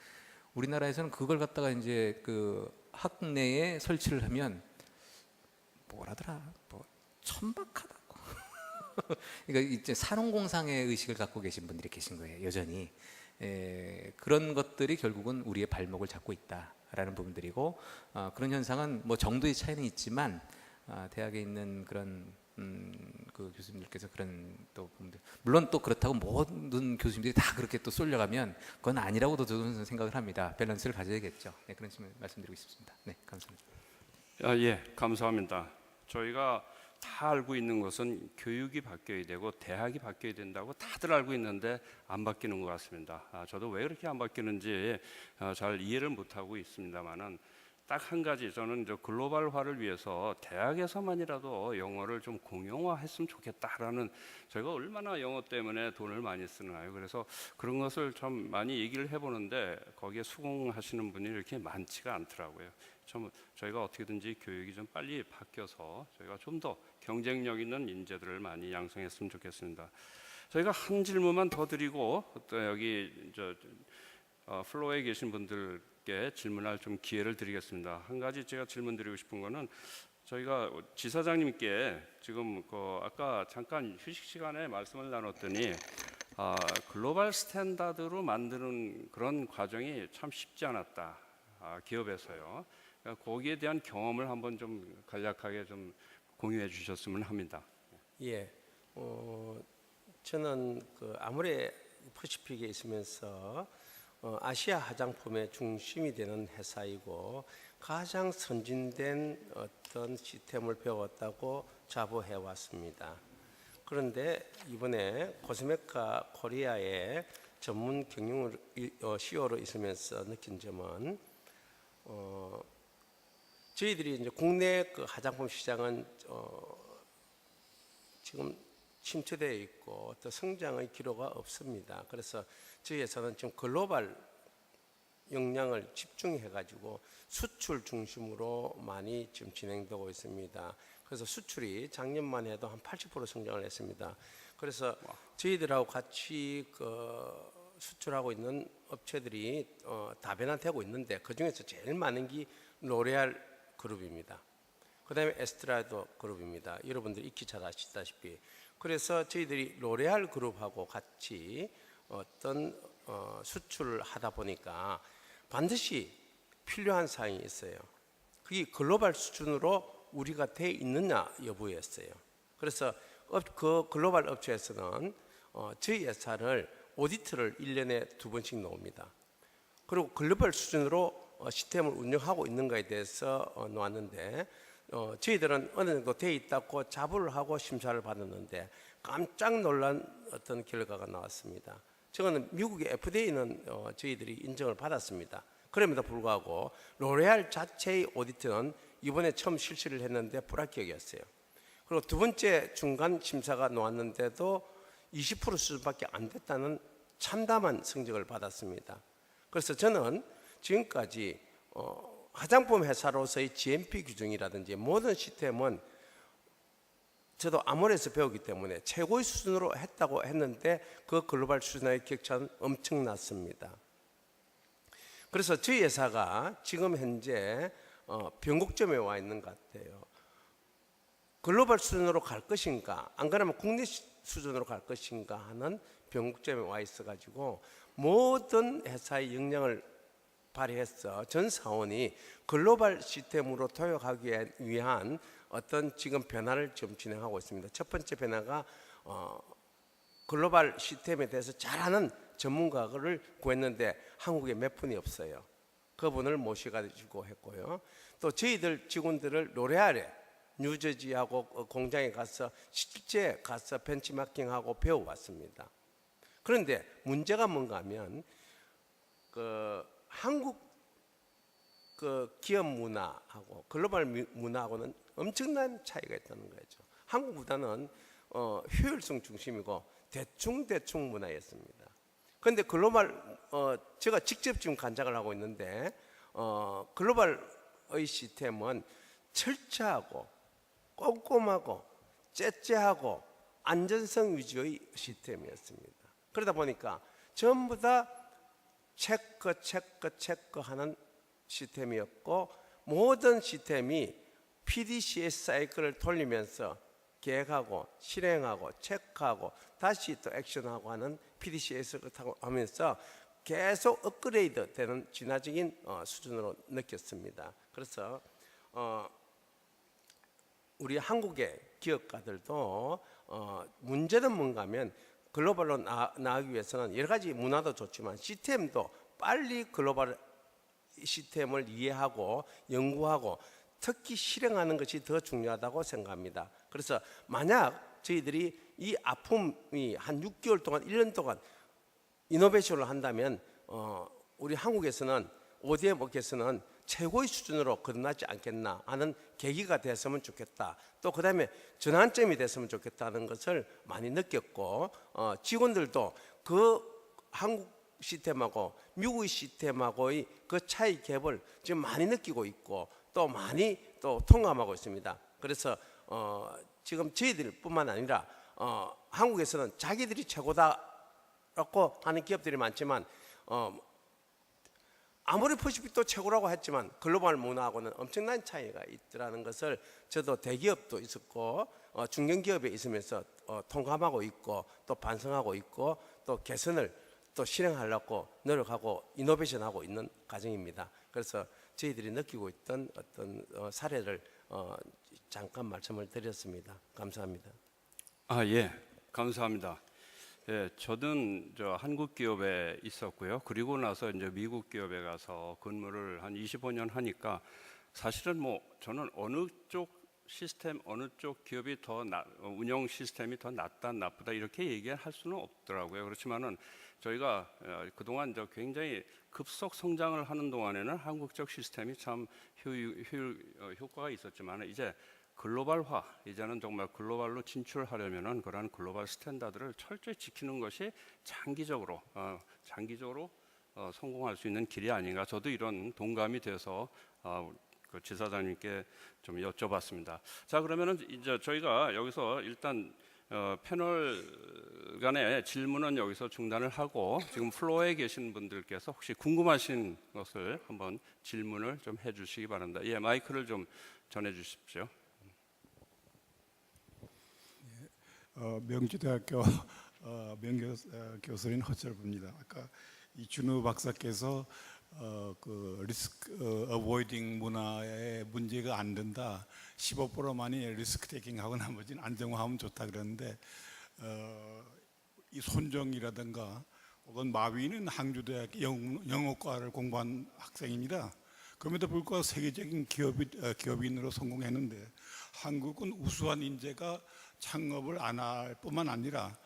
우리나라에서는 그걸 갖다가 이제 그 학내에 설치를 하면 뭐라더라 뭐 천박하다고. 그러니까 이제 산업공상의 의식을 갖고 계신 분들이 계신 거예요. 여전히. 그런 것들이 결국은 우리의 발목을 잡고 있다라는 부분들이고 그런 현상은 뭐 정도의 차이는 있지만 대학에 있는 그런 그 교수님들께서 그런 또 부분들 물론 또 그렇다고 모든 교수님들이 다 그렇게 또 쏠려가면 그건 아니라고도 저는 생각을 합니다. 밸런스를 가져야겠죠. 네, 그런 식으로 말씀드리고 싶습니다. 네, 감사합니다. 예, 감사합니다. 저희가 다 알고 있는 것은 교육이 바뀌어야 되고 대학이 바뀌어야 된다고 다들 알고 있는데 안 바뀌는 것 같습니다. 저도 왜 그렇게 안 바뀌는지 잘 이해를 못하고 있습니다만은 딱 한 가지 저는 글로벌화를 위해서 대학에서만이라도 영어를 좀 공용화했으면 좋겠다라는 저희가 얼마나 영어 때문에 돈을 많이 쓰나요? 그래서 그런 것을 좀 많이 얘기를 해보는데 거기에 수긍하시는 분이 이렇게 많지가 않더라고요. 저희가 어떻게든지 교육이 좀 빨리 바뀌어서 저희가 좀 더 경쟁력 있는 인재들을 많이 양성했으면 좋겠습니다. 저희가 한 질문만 더 드리고 또 여기 플로어에 계신 분들께 질문할 좀 기회를 드리겠습니다. 한 가지 제가 질문드리고 싶은 거는 저희가 지사장님께 지금 아까 잠깐 휴식 시간에 말씀을 나눴더니 글로벌 스탠다드로 만드는 그런 과정이 참 쉽지 않았다. 기업에서요. 그러니까 거기에 대한 경험을 한번 좀 간략하게 좀 공유해 주셨으면 합니다. 예, 저는 아모레 퍼시픽에 있으면서 아시아 화장품의 중심이 되는 회사이고 가장 선진된 어떤 시스템을 배웠다고 자부해 왔습니다. 그런데 이번에 코스메카 코리아의 전문 경영 CEO로 있으면서 느낀 점은 저희들이 이제 국내 화장품 시장은 지금 침체되어 있고 또 성장의 기로가 없습니다. 그래서 저희 회사는 지금 글로벌 역량을 집중해 가지고 수출 중심으로 많이 지금 진행되고 있습니다. 그래서 수출이 작년만 해도 한 80% 성장을 했습니다. 그래서 저희들하고 같이 수출하고 있는 업체들이 다변화되고 있는데 그 중에서 제일 많은 게 로레알 그룹입니다. 그다음에 에스트라도 그룹입니다. 여러분들 익히 잘 아시다시피. 그래서 저희들이 로레알 그룹하고 같이 어떤 수출을 하다 보니까 반드시 필요한 사항이 있어요. 그게 글로벌 수준으로 우리가 돼 있느냐 여부였어요. 그래서 그 글로벌 업체에서는 저희 회사를 오디트를 1년에 2번씩 놓습니다. 그리고 글로벌 수준으로 시스템을 운영하고 있는가에 대해서 놓았는데 저희들은 어느 정도 돼 있다고 자부를 하고 심사를 받았는데 깜짝 놀란 어떤 결과가 나왔습니다. 저거는 미국의 FDA는 저희들이 인정을 받았습니다. 그럼에도 불구하고 로레알 자체의 오디트는 이번에 처음 실시를 했는데 불합격이었어요. 그리고 두 번째 중간 심사가 나왔는데도 20% 수준밖에 안 됐다는 참담한 성적을 받았습니다. 그래서 저는 지금까지 화장품 회사로서의 GMP 규정이라든지 모든 시스템은 저도 아모레에서 배우기 때문에 최고의 수준으로 했다고 했는데 그 글로벌 수준의 격차는 엄청났습니다. 그래서 저희 회사가 지금 현재 변곡점에 와 있는 것 같아요. 글로벌 수준으로 갈 것인가 안 그러면 국내 수준으로 갈 것인가 하는 변곡점에 와 있어가지고 모든 회사의 역량을 발휘해서 전 사원이 글로벌 시스템으로 도약하기 위한 어떤 지금 변화를 좀 진행하고 있습니다. 첫 번째 변화가 글로벌 시스템에 대해서 잘 아는 전문가를 구했는데 한국에 몇 분이 없어요. 그분을 모셔가지고 했고요. 또 저희들 직원들을 로레알에 뉴저지하고 공장에 가서 실제 가서 벤치마킹하고 배워왔습니다. 그런데 문제가 뭔가 하면 한국 기업 문화하고 글로벌 문화하고는 엄청난 차이가 있다는 거죠. 한국 문화는 효율성 중심이고 대충 문화였습니다. 그런데 글로벌 제가 직접 지금 관장을 하고 있는데 글로벌의 시스템은 철저하고 꼼꼼하고 째째하고 안전성 위주의 시스템이었습니다. 그러다 보니까 전부 다 체크하는 시스템이었고 모든 시스템이 PDCS 사이클을 돌리면서 계획하고 실행하고 체크하고 다시 또 액션하고 하는 PDCS를 하면서 계속 업그레이드 되는 진화적인 수준으로 느꼈습니다. 그래서 우리 한국의 기업가들도 문제는 뭔가 하면 글로벌로 나가기 위해서는 여러 가지 문화도 좋지만 시스템도 빨리 글로벌 시스템을 이해하고 연구하고 특히 실행하는 것이 더 중요하다고 생각합니다. 그래서 만약 저희들이 이 아픔이 한 6개월 동안 1년 동안 이노베이션을 한다면 우리 한국에서는 ODM 업계에서는 최고의 수준으로 거듭나지 않겠나 하는 계기가 됐으면 좋겠다. 또 그다음에 전환점이 됐으면 좋겠다는 것을 많이 느꼈고 직원들도 그 한국 시스템하고 미국의 시스템하고의 그 차이 갭을 지금 많이 느끼고 있고 또 많이 또 통감하고 있습니다. 그래서 지금 저희들뿐만 아니라 한국에서는 자기들이 최고다라고 하는 기업들이 많지만 아무리 퍼시픽도 최고라고 했지만 글로벌 문화하고는 엄청난 차이가 있더라는 것을 저도 대기업도 있었고 중견기업에 있으면서 통감하고 있고 또 반성하고 있고 또 개선을 또 실행하려고 노력하고 이노베이션하고 있는 과정입니다. 그래서 저희들이 느끼고 있던 어떤 사례를 잠깐 말씀을 드렸습니다. 감사합니다. 예, 감사합니다. 예, 저는 한국 기업에 있었고요. 그리고 나서 이제 미국 기업에 가서 근무를 한 25년 하니까 사실은 뭐 저는 어느 쪽 시스템, 어느 쪽 기업이 운영 시스템이 더 낫다, 나쁘다 이렇게 얘기할 수는 없더라고요. 그렇지만은 저희가 그동안 굉장히 급속 성장을 하는 동안에는 한국적 시스템이 참 효과가 있었지만 이제 글로벌화, 이제는 정말 글로벌로 진출하려면은 그러한 글로벌 스탠다드를 철저히 지키는 것이 장기적으로 성공할 수 있는 길이 아닌가. 저도 이런 동감이 돼서 그 지사장님께 좀 여쭤봤습니다. 자, 그러면은 이제 저희가 여기서 일단 패널 간의 질문은 여기서 중단을 하고 지금 플로어에 계신 분들께서 혹시 궁금하신 것을 한번 질문을 좀 해주시기 바랍니다. 예, 마이크를 좀 전해주십시오. 명지대학교 교수인 허철부입니다. 아까 이준우 박사께서 그 리스크 어보이딩 문화에 문제가 안 된다. 15%만이 리스크 테이킹하고 나머지는 안정화하면 좋다 그러는데 이 손정이라든가 혹은 마위는 항주대학 영어과를 공부한 학생입니다. 그럼에도 불구하고 세계적인 기업인으로 성공했는데 한국은 우수한 인재가 창업을 안 할 뿐만 아니라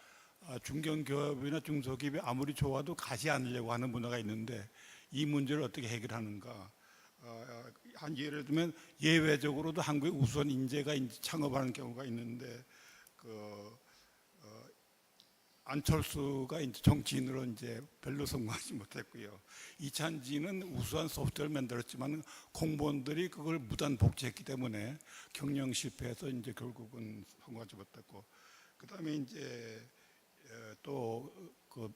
중견기업이나 중소기업이 아무리 좋아도 가지 않으려고 하는 문화가 있는데 이 문제를 어떻게 해결하는가. 한 예를 들면 예외적으로도 한국에 우수한 인재가 창업하는 경우가 있는데 안철수가 이제 정치인으로 이제 별로 성공하지 못했고요. 이찬지는 우수한 소프트웨어를 만들었지만 공무원들이 그걸 무단 복제했기 때문에 경영 실패해서 이제 결국은 성공하지 못했고, 그다음에 이제 또 그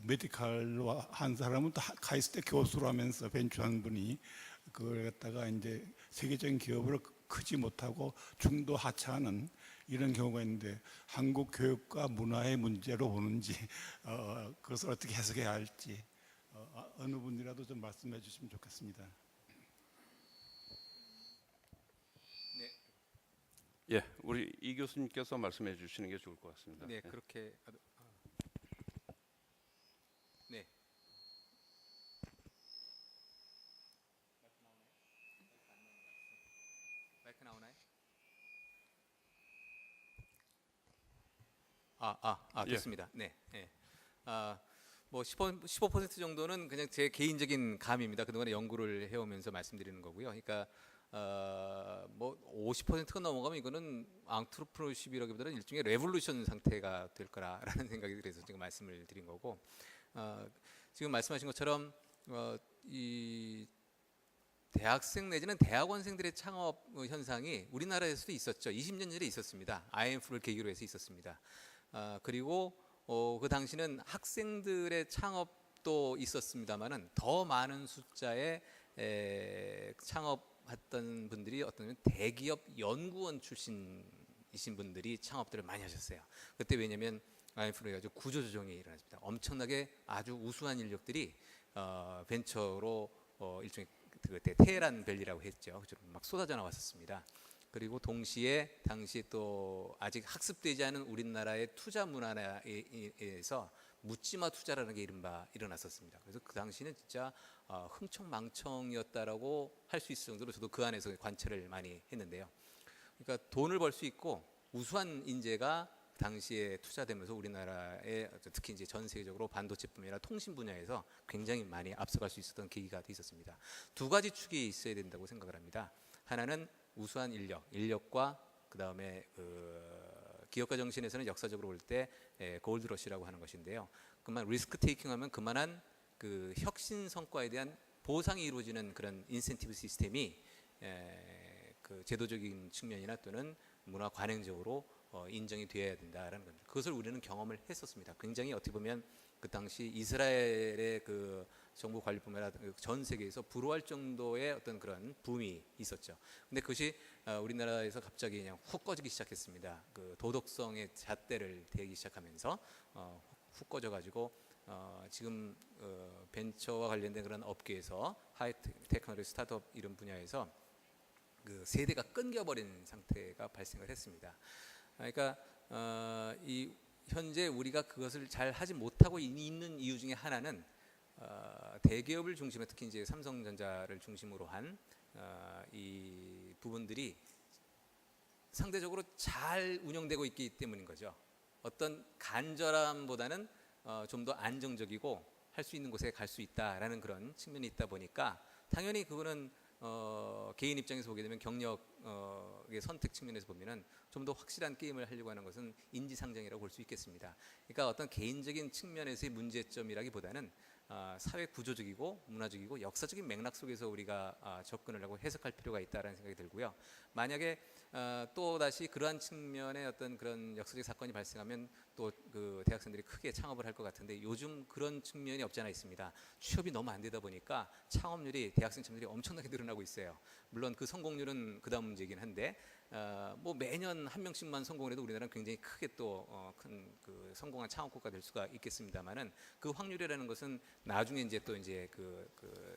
메디칼로 한 사람은 또 카이스트 교수로 하면서 벤처한 분이 그걸 갖다가 이제 세계적인 기업으로 크지 못하고 중도 하차하는 이런 경우가 있는데 한국 교육과 문화의 문제로 보는지 그것을 어떻게 해석해야 할지 어느 분이라도 좀 말씀해 주시면 좋겠습니다. 예, 우리 이 교수님께서 말씀해 주시는 게 좋을 것 같습니다. 네, 그렇게 네. 마이크 나오나요? 됐습니다. 네. 네. 뭐 15% 정도는 그냥 제 개인적인 감입니다. 그동안에 연구를 해오면서 말씀드리는 거고요. 그러니까 뭐 50%가 넘어가면 이거는 앙트로프로십이라기보다는 일종의 레볼루션 상태가 될 거라는 생각이 들어서 지금 말씀을 드린 거고, 지금 말씀하신 것처럼 이 대학생 내지는 대학원생들의 창업 현상이 우리나라에서도 있었죠. 20년 전에 있었습니다. IMF를 계기로 해서 있었습니다. 그리고 그 당시는 학생들의 창업도 있었습니다만은 더 많은 숫자의 창업했던 분들이 어떤 대기업 연구원 출신이신 분들이 창업들을 많이 하셨어요. 그때 왜냐하면 IMF로 해가지고 구조조정이 일어났습니다. 엄청나게 아주 우수한 인력들이 벤처로 일종의 그때 테헤란 밸리라고 했죠. 막 쏟아져 나왔었습니다. 그리고 동시에 당시 또 아직 학습되지 않은 우리나라의 투자 문화에서 묻지마 투자라는 게 이른바 일어났었습니다. 그래서 그 당시는 진짜 흥청망청이었다라고 할 수 있을 정도로 저도 그 안에서 관찰을 많이 했는데요. 그러니까 돈을 벌 수 있고 우수한 인재가 당시에 투자되면서 우리나라에 특히 이제 전 세계적으로 반도체뿐만 아니라 통신 분야에서 굉장히 많이 앞서갈 수 있었던 계기가 있었습니다. 두 가지 축이 있어야 된다고 생각을 합니다. 하나는 우수한 인력과 그 다음에 기업가 정신에서는 역사적으로 볼 때 골드러시라고 하는 것인데요. 그만 리스크 테이킹하면 그만한 그 혁신 성과에 대한 보상이 이루어지는 그런 인센티브 시스템이 그 제도적인 측면이나 또는 문화 관행적으로 인정이 되어야 된다라는 겁니다. 그것을 우리는 경험을 했었습니다. 굉장히 어떻게 보면 그 당시 이스라엘의 그 정부 관리뿐만 아니라 전 세계에서 부러워할 정도의 어떤 그런 붐이 있었죠. 근데 그것이 우리나라에서 갑자기 그냥 훅 꺼지기 시작했습니다. 그 도덕성의 잣대를 대기 시작하면서 훅 꺼져가지고 지금 벤처와 관련된 그런 업계에서 하이테크놀로지 스타트업 이런 분야에서 그 세대가 끊겨버린 상태가 발생을 했습니다. 그러니까 이 현재 우리가 그것을 잘 하지 못하고 있는 이유 중에 하나는 대기업을 중심으로 특히 이제 삼성전자를 중심으로 한 이 부분들이 상대적으로 잘 운영되고 있기 때문인 거죠. 어떤 간절함보다는 좀 더 안정적이고 할 수 있는 곳에 갈 수 있다라는 그런 측면이 있다 보니까 당연히 그거는 개인 입장에서 보게 되면 경력의 선택 측면에서 보면은 좀 더 확실한 게임을 하려고 하는 것은 인지상정이라고 볼 수 있겠습니다. 그러니까 어떤 개인적인 측면에서의 문제점이라기보다는 사회 구조적이고 문화적이고 역사적인 맥락 속에서 우리가 접근을 하고 해석할 필요가 있다라는 생각이 들고요. 만약에 또 다시 그러한 측면의 어떤 그런 역사적 사건이 발생하면 또 그 대학생들이 크게 창업을 할 것 같은데 요즘 그런 측면이 없지 않아 있습니다. 취업이 너무 안 되다 보니까 창업률이 대학생 창업률이 엄청나게 늘어나고 있어요. 물론 그 성공률은 그다음 문제이긴 한데 뭐 매년 한 명씩만 성공을 해도 우리나라는 굉장히 크게 또 큰 그 성공한 창업국가 될 수가 있겠습니다만은 그 확률이라는 것은 나중에 이제 또 이제 그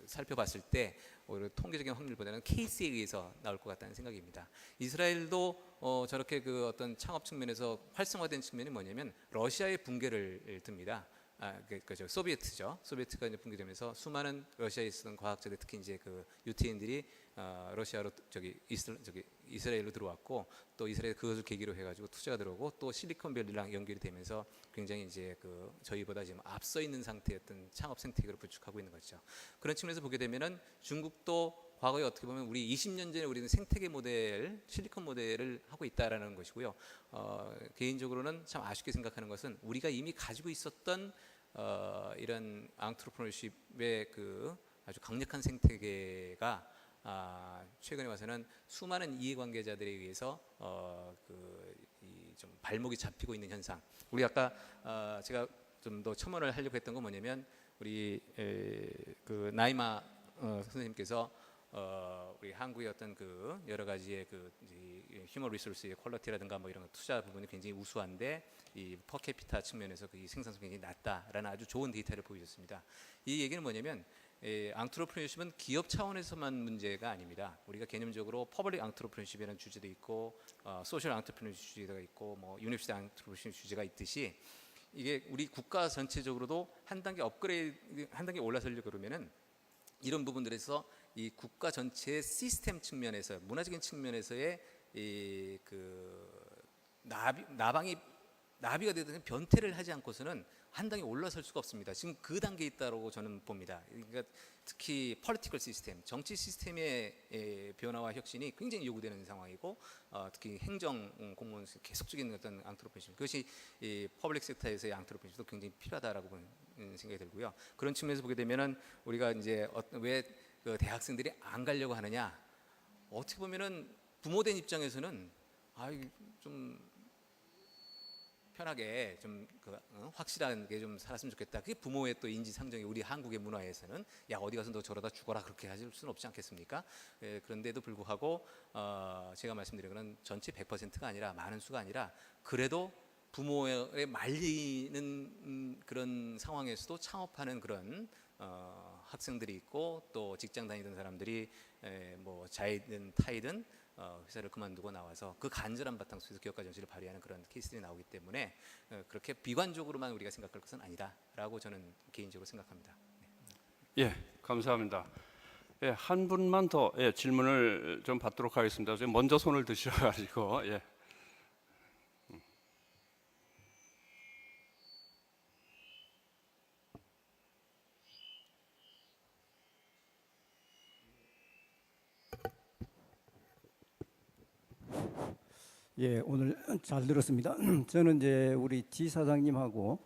살펴봤을 때 오히려 통계적인 확률보다는 케이스에 의해서 나올 것 같다는 생각입니다. 이스라엘도 저렇게 그 어떤 창업 측면에서 활성화된 측면이 뭐냐면 러시아의 붕괴를 듭니다. 그죠. 소비에트죠. 소비에트가 이제 붕괴되면서 수많은 러시아에 있었던 과학자들 특히 이제 그 유태인들이 러시아로 이스라엘로 들어왔고 또 이스라엘 그것을 계기로 해가지고 투자가 들어오고 또 실리콘밸리랑 연결이 되면서 굉장히 이제 그 저희보다 지금 앞서 있는 상태였던 창업 생태계로 구축하고 있는 거죠. 그런 측면에서 보게 되면은 중국도 과거에 어떻게 보면 우리 20년 전에 우리는 생태계 모델, 실리콘 모델을 하고 있다라는 것이고요. 개인적으로는 참 아쉽게 생각하는 것은 우리가 이미 가지고 있었던 이런 앙트로프너십의 그 아주 강력한 생태계가 최근에 와서는 수많은 이해관계자들에 의해서 좀 발목이 잡히고 있는 현상. 우리 아까 제가 좀 더 첨언을 하려고 했던 건 뭐냐면 우리 그 나이마 선생님께서 우리 한국의 어떤 그 여러 가지의 그 휴먼 리소스의 퀄리티라든가 뭐 이런 투자 부분이 굉장히 우수한데 이 퍼캐피타 측면에서 그 생산성이 굉장히 낮다라는 아주 좋은 데이터를 보여줬습니다. 이 얘기는 뭐냐면 앙트로프너십은 기업 차원에서만 문제가 아닙니다. 우리가 개념적으로 퍼블릭 앙트로프너십이라는 주제도 있고 소셜 앙트로프너십 주제가 있고 뭐 유니버시티 앙트로프너십 주제가 있듯이 이게 우리 국가 전체적으로도 한 단계 업그레이드 한 단계 올라서려고 그러면은 이런 부분들에서 이 국가 전체의 시스템 측면에서 문화적인 측면에서의 이 그 나비가 되든 변태를 하지 않고서는 한 단계 올라설 수가 없습니다. 지금 그 단계에 있다고 저는 봅니다. 그러니까 특히 폴리티컬 시스템, 정치 시스템의 변화와 혁신이 굉장히 요구되는 상황이고 특히 행정 공무원 계속적인 어떤 앙트로프너십 그것이 이 퍼블릭 섹터에서의 앙트로프너십도 굉장히 필요하다라고 보는 생각이 들고요. 그런 측면에서 보게 되면은 우리가 이제 왜 그 대학생들이 안 가려고 하느냐? 어떻게 보면은 부모된 입장에서는 좀 편하게 좀 확실하게 좀 살았으면 좋겠다. 그게 부모의 또 인지상정이 우리 한국의 문화에서는 야 어디 가서 너 저러다 죽어라 그렇게 하실 수는 없지 않겠습니까? 그런데도 불구하고 제가 말씀드린 거는 전체 100%가 아니라 많은 수가 아니라 그래도 부모에 말리는 그런 상황에서도 창업하는 그런 학생들이 있고 또 직장 다니던 사람들이 뭐 자이든 타이든 회사를 그만두고 나와서 그 간절한 바탕 속에서 기업가 정신을 발휘하는 그런 케이스들이 나오기 때문에 그렇게 비관적으로만 우리가 생각할 것은 아니다라고 저는 개인적으로 생각합니다. 예, 감사합니다. 예, 한 분만 더 질문을 좀 받도록 하겠습니다. 지금 먼저 손을 드셔가지고 예. 예, 오늘 잘 들었습니다. 저는 이제 우리 지 사장님하고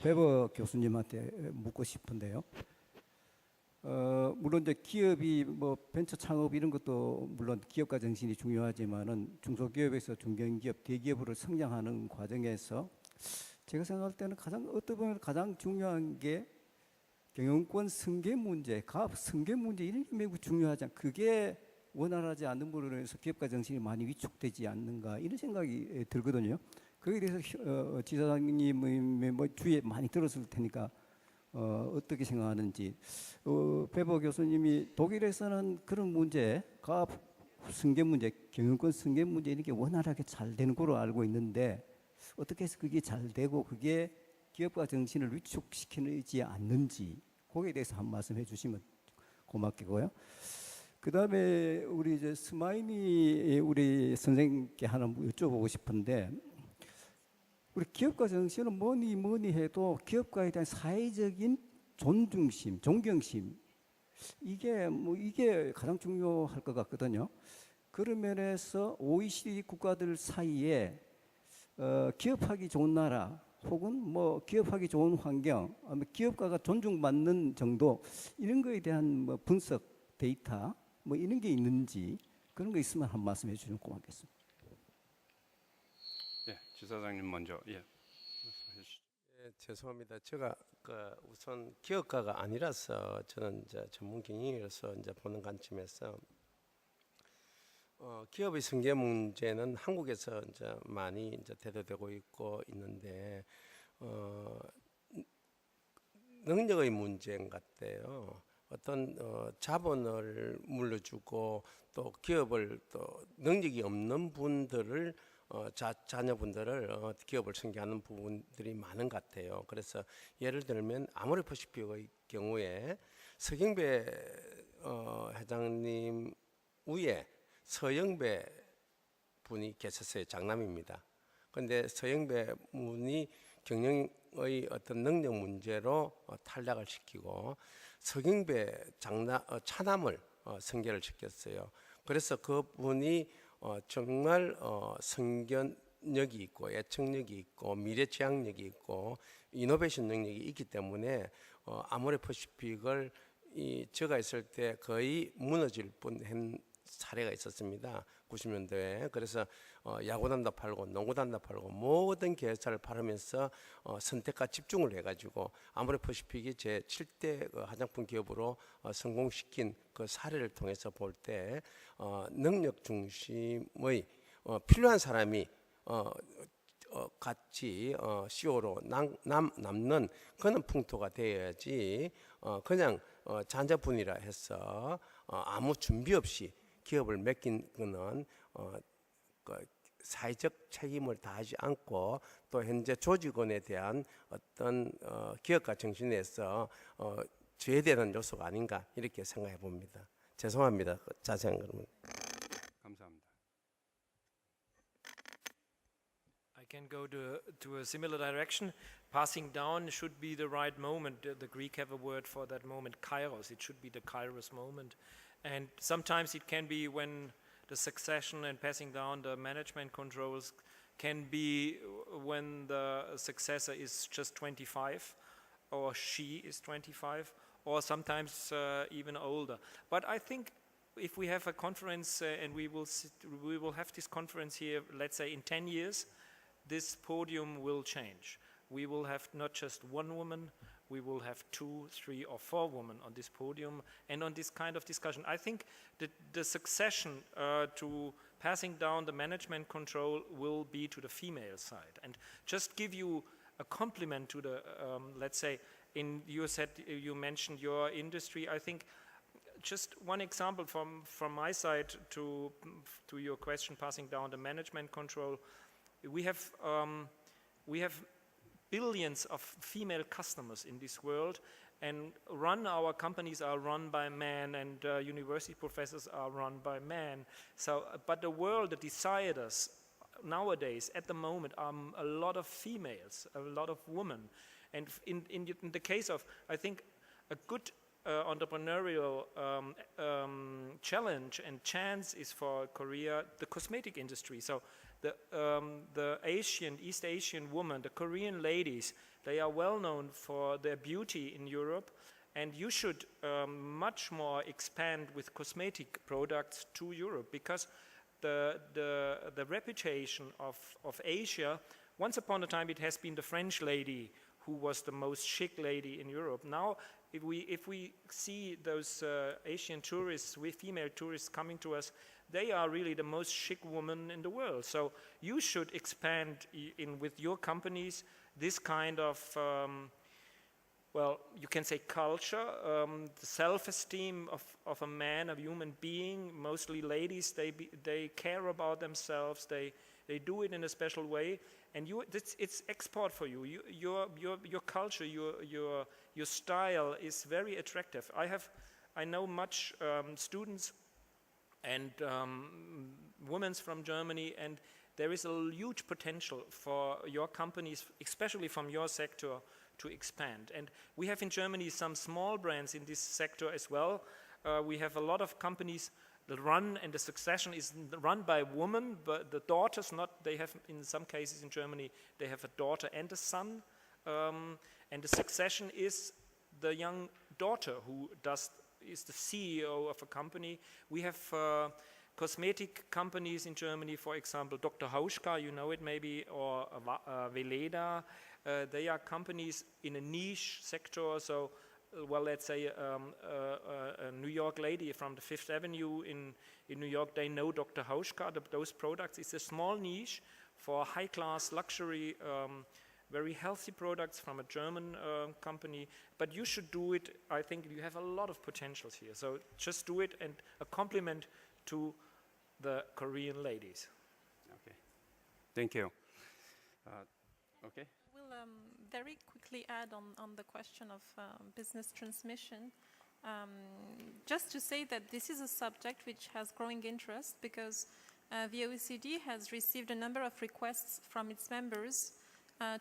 베버 교수님한테 묻고 싶은데요. 물론 이제 기업이 뭐 벤처 창업 이런 것도 물론 기업가 정신이 중요하지만은 중소기업에서 중견기업, 대기업으로 성장하는 과정에서 제가 생각할 때는 어떻게 보면 가장 중요한 게 경영권 승계 문제, 가업 승계 문제 이런 게 매우 중요하지 않. 그게 원활하지 않는 부분으로 해서 기업가 정신이 많이 위축되지 않는가 이런 생각이 들거든요. 거기에 대해서 지사장님의 뭐 주위에 많이 들었을 테니까 어떻게 생각하는지. 베버 교수님이 독일에서는 그런 문제, 가업 승계 문제, 경영권 승계 문제 이렇게 원활하게 잘 되는 걸로 알고 있는데 어떻게 해서 그게 잘 되고 그게 기업가 정신을 위축시키지 않는지 거기에 대해서 한 말씀 해주시면 고맙겠고요. 그 다음에 우리 이제 스마이니 우리 선생님께 하나 여쭤보고 싶은데 우리 기업가 정신은 뭐니 해도 기업가에 대한 사회적인 존중심, 존경심 이게 가장 중요할 것 같거든요. 그런 면에서 OECD 국가들 사이에 기업하기 좋은 나라 혹은 뭐 기업하기 좋은 환경, 기업가가 존중받는 정도 이런 거에 대한 뭐 분석 데이터 뭐 이런 게 있는지 그런 거 있으면 한 말씀 해주시면 고맙겠습니다. 예, 지사장님 먼저 말씀해 주시죠. 예, 죄송합니다. 제가 우선 기업가가 아니라서 저는 이제 전문 경영인으로서 이제 보는 관점에서 기업의 승계 문제는 한국에서 이제 많이 이제 대두되고 있는데 능력의 문제인 것 같아요. 어떤 자본을 물려주고 또 기업을 또 능력이 없는 분들을 자녀분들을 기업을 승계하는 부분들이 많은 것 같아요. 그래서 예를 들면 아모레퍼시픽의 경우에 서경배 회장님 위에 서영배 분이 계셨어요. 장남입니다. 그런데 서영배 분이 경영의 어떤 능력 문제로 탈락을 시키고 서경배 차남을 승계를 시켰어요. 그래서 그분이 정말 선견력이 있고 예측력이 있고 미래 지향력이 있고 이노베이션 능력이 있기 때문에 아모레퍼시픽을 제가 있을 때 거의 무너질 뻔한 사례가 있었습니다. 90년대에. 그래서 야구단도 팔고 농구단도 팔고 모든 계열사를 팔으면서 선택과 집중을 해가지고 아모레퍼시픽이 제 7대 화장품 기업으로 성공시킨 그 사례를 통해서 볼 때 능력 중심의 필요한 사람이 같이 CEO로 남는 그런 풍토가 되어야지 그냥 잔자분이라 해서 아무 준비 없이 기업을 맡긴 거는 사회적 책임을 다하지 않고 또 현재 조직원에 대한 어떤 기업가 정신에서 제외되는 요소가 아닌가 이렇게 생각해 봅니다. 죄송합니다. 자세한 거는. 감사합니다. I can go to a similar direction. Passing down should be the right moment. The Greek have a word for that moment, kairos. It should be the kairos moment. And sometimes it can be when the succession and passing down the management controls can be when the successor is just 25 or she is 25 or sometimes even older. But I think if we have a conference and we will have this conference here, let's say in 10 years, this podium will change. We will have not just one woman, we will have 2, 3, or 4 women on this podium and on this kind of discussion. I think that the succession to passing down the management control will be to the female side. And just give you a compliment to the, let's say, you mentioned your industry. I think just one example from my side to your question, passing down the management control. We have billions of female customers in this world, and our companies are run by men, and university professors are run by men. So, but the world, the deciders nowadays, at the moment, are a lot of females, a lot of women, and in the case of, I think, a good entrepreneurial challenge and chance is for Korea, the cosmetic industry. So the East Asian woman, the Korean ladies, they are well known for their beauty in Europe, and you should much more expand with cosmetic products to Europe, because the reputation of Asia, once upon a time it has been the French lady who was the most chic lady in Europe. Now, if we see those Asian tourists, female tourists coming to us, they are really the most chic woman in the world. So you should expand with your companies this kind of, well, you can say culture, the self-esteem of a man, a human being. Mostly ladies, they care about themselves. They do it in a special way, and it's export for you. Your culture, your style is very attractive. I know much students and women from Germany, and there is a huge potential for your companies, especially from your sector, to expand. And we have in Germany some small brands in this sector as well. We have a lot of companies that run, and the succession is run by women, but the daughters not. They have, in some cases in Germany, they have a daughter and a son, and the succession is the young daughter who is the CEO of a company. We have cosmetic companies in Germany, for example, Dr. Hauschka, you know it maybe, or Veleda. They are companies in a niche sector. So, well, let's say a New York lady from the Fifth Avenue in New York, they know Dr. Hauschka. Those products. It's a small niche for high-class luxury, very healthy products from a German company. But you should do it. I think you have a lot of potentials here. So just do it, and a compliment to the Korean ladies. Okay, thank you. Okay. We'll very quickly add on the question of business transmission. Just to say that this is a subject which has growing interest, because the OECD has received a number of requests from its members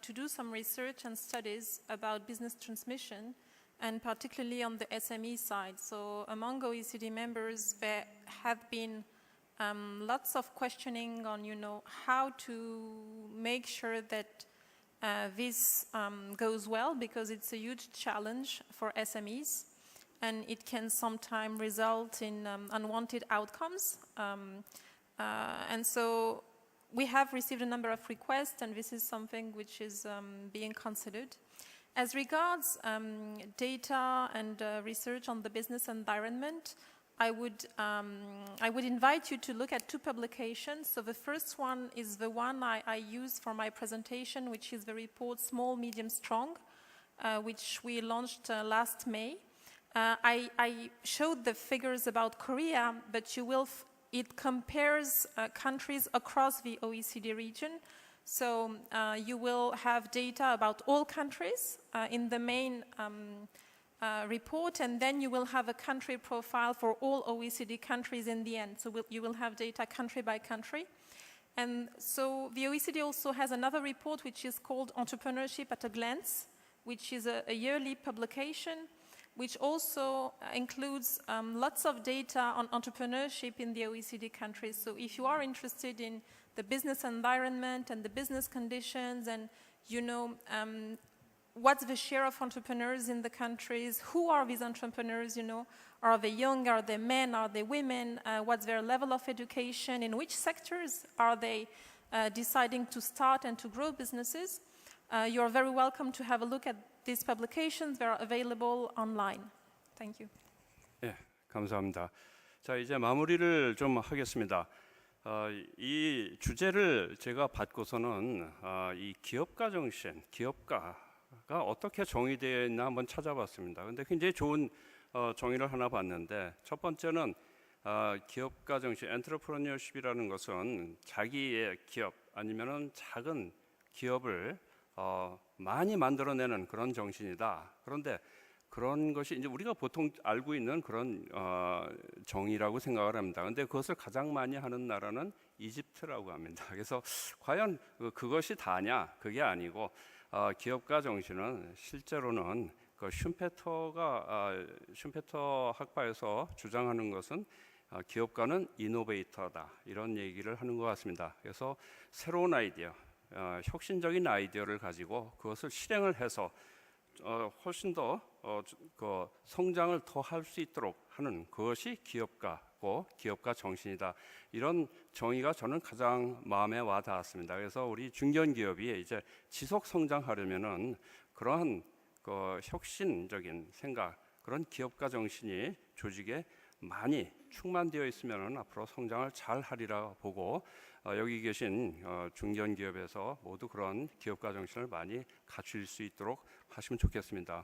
to do some research and studies about business transmission, and particularly on the SME side. So among OECD members, there have been lots of questioning on, how to make sure that this goes well, because it's a huge challenge for SMEs, and it can sometimes result in unwanted outcomes. And so we have received a number of requests, and this is something which is being considered. As regards data and research on the business environment, I would invite you to look at two publications. So the first one is the one I used for my presentation, which is the report Small, Medium, Strong, which we launched last May. I showed the figures about Korea, but it compares countries across the OECD region. So you will have data about all countries in the main report, and then you will have a country profile for all OECD countries in the end. So you will have data country by country. And so the OECD also has another report which is called Entrepreneurship at a Glance, which is a yearly publication, which also includes lots of data on entrepreneurship in the OECD countries. So if you are interested in the business environment and the business conditions, and what's the share of entrepreneurs in the countries? Who are these entrepreneurs, Are they young? Are they men? Are they women? What's their level of education? In which sectors are they deciding to start and to grow businesses? You're very welcome to have a look at these publications. They're available online. Thank you. 예, 감사합니다. 자, 이제 마무리를 좀 하겠습니다. 이 주제를 제가 받고서는 이 기업가 정신, 기업가가 어떻게 정의되어 있나 한번 찾아봤습니다. 근데 굉장히 좋은 정의를 하나 봤는데, 첫 번째는 기업가 정신, 엔트러프레너십이라는 것은 자기의 기업 아니면은 작은 기업을 많이 만들어내는 그런 정신이다. 그런데 그런 것이 이제 우리가 보통 알고 있는 그런 정의라고 생각을 합니다. 그런데 그것을 가장 많이 하는 나라는 이집트라고 합니다. 그래서 과연 그것이 다냐? 그게 아니고 기업가 정신은 실제로는 그 슈페터 학파에서 주장하는 것은 기업가는 이노베이터다, 이런 얘기를 하는 것 같습니다. 그래서 새로운 아이디어, 혁신적인 아이디어를 가지고 그것을 실행을 해서 훨씬 더 그 성장을 더 할 수 있도록 하는 그것이 기업가 갖고 기업가 정신이다. 이런 정의가 저는 가장 마음에 와 닿았습니다. 그래서 우리 중견기업이 이제 지속 성장하려면은 그러한 그 혁신적인 생각, 그런 기업가 정신이 조직에 많이 충만되어 있으면 앞으로 성장을 잘 하리라 보고 여기 계신 중견기업에서 모두 그런 기업가 정신을 많이 갖출 수 있도록 하시면 좋겠습니다.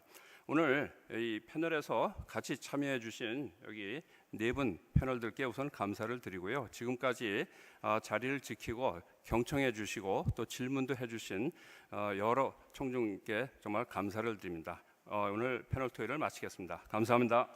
오늘 이 패널에서 같이 참여해 주신 여기 네 분 패널들께 우선 감사를 드리고요. 지금까지 자리를 지키고 경청해 주시고 또 질문도 해 주신 여러 청중께 정말 감사를 드립니다. 오늘 패널 토의를 마치겠습니다. 감사합니다.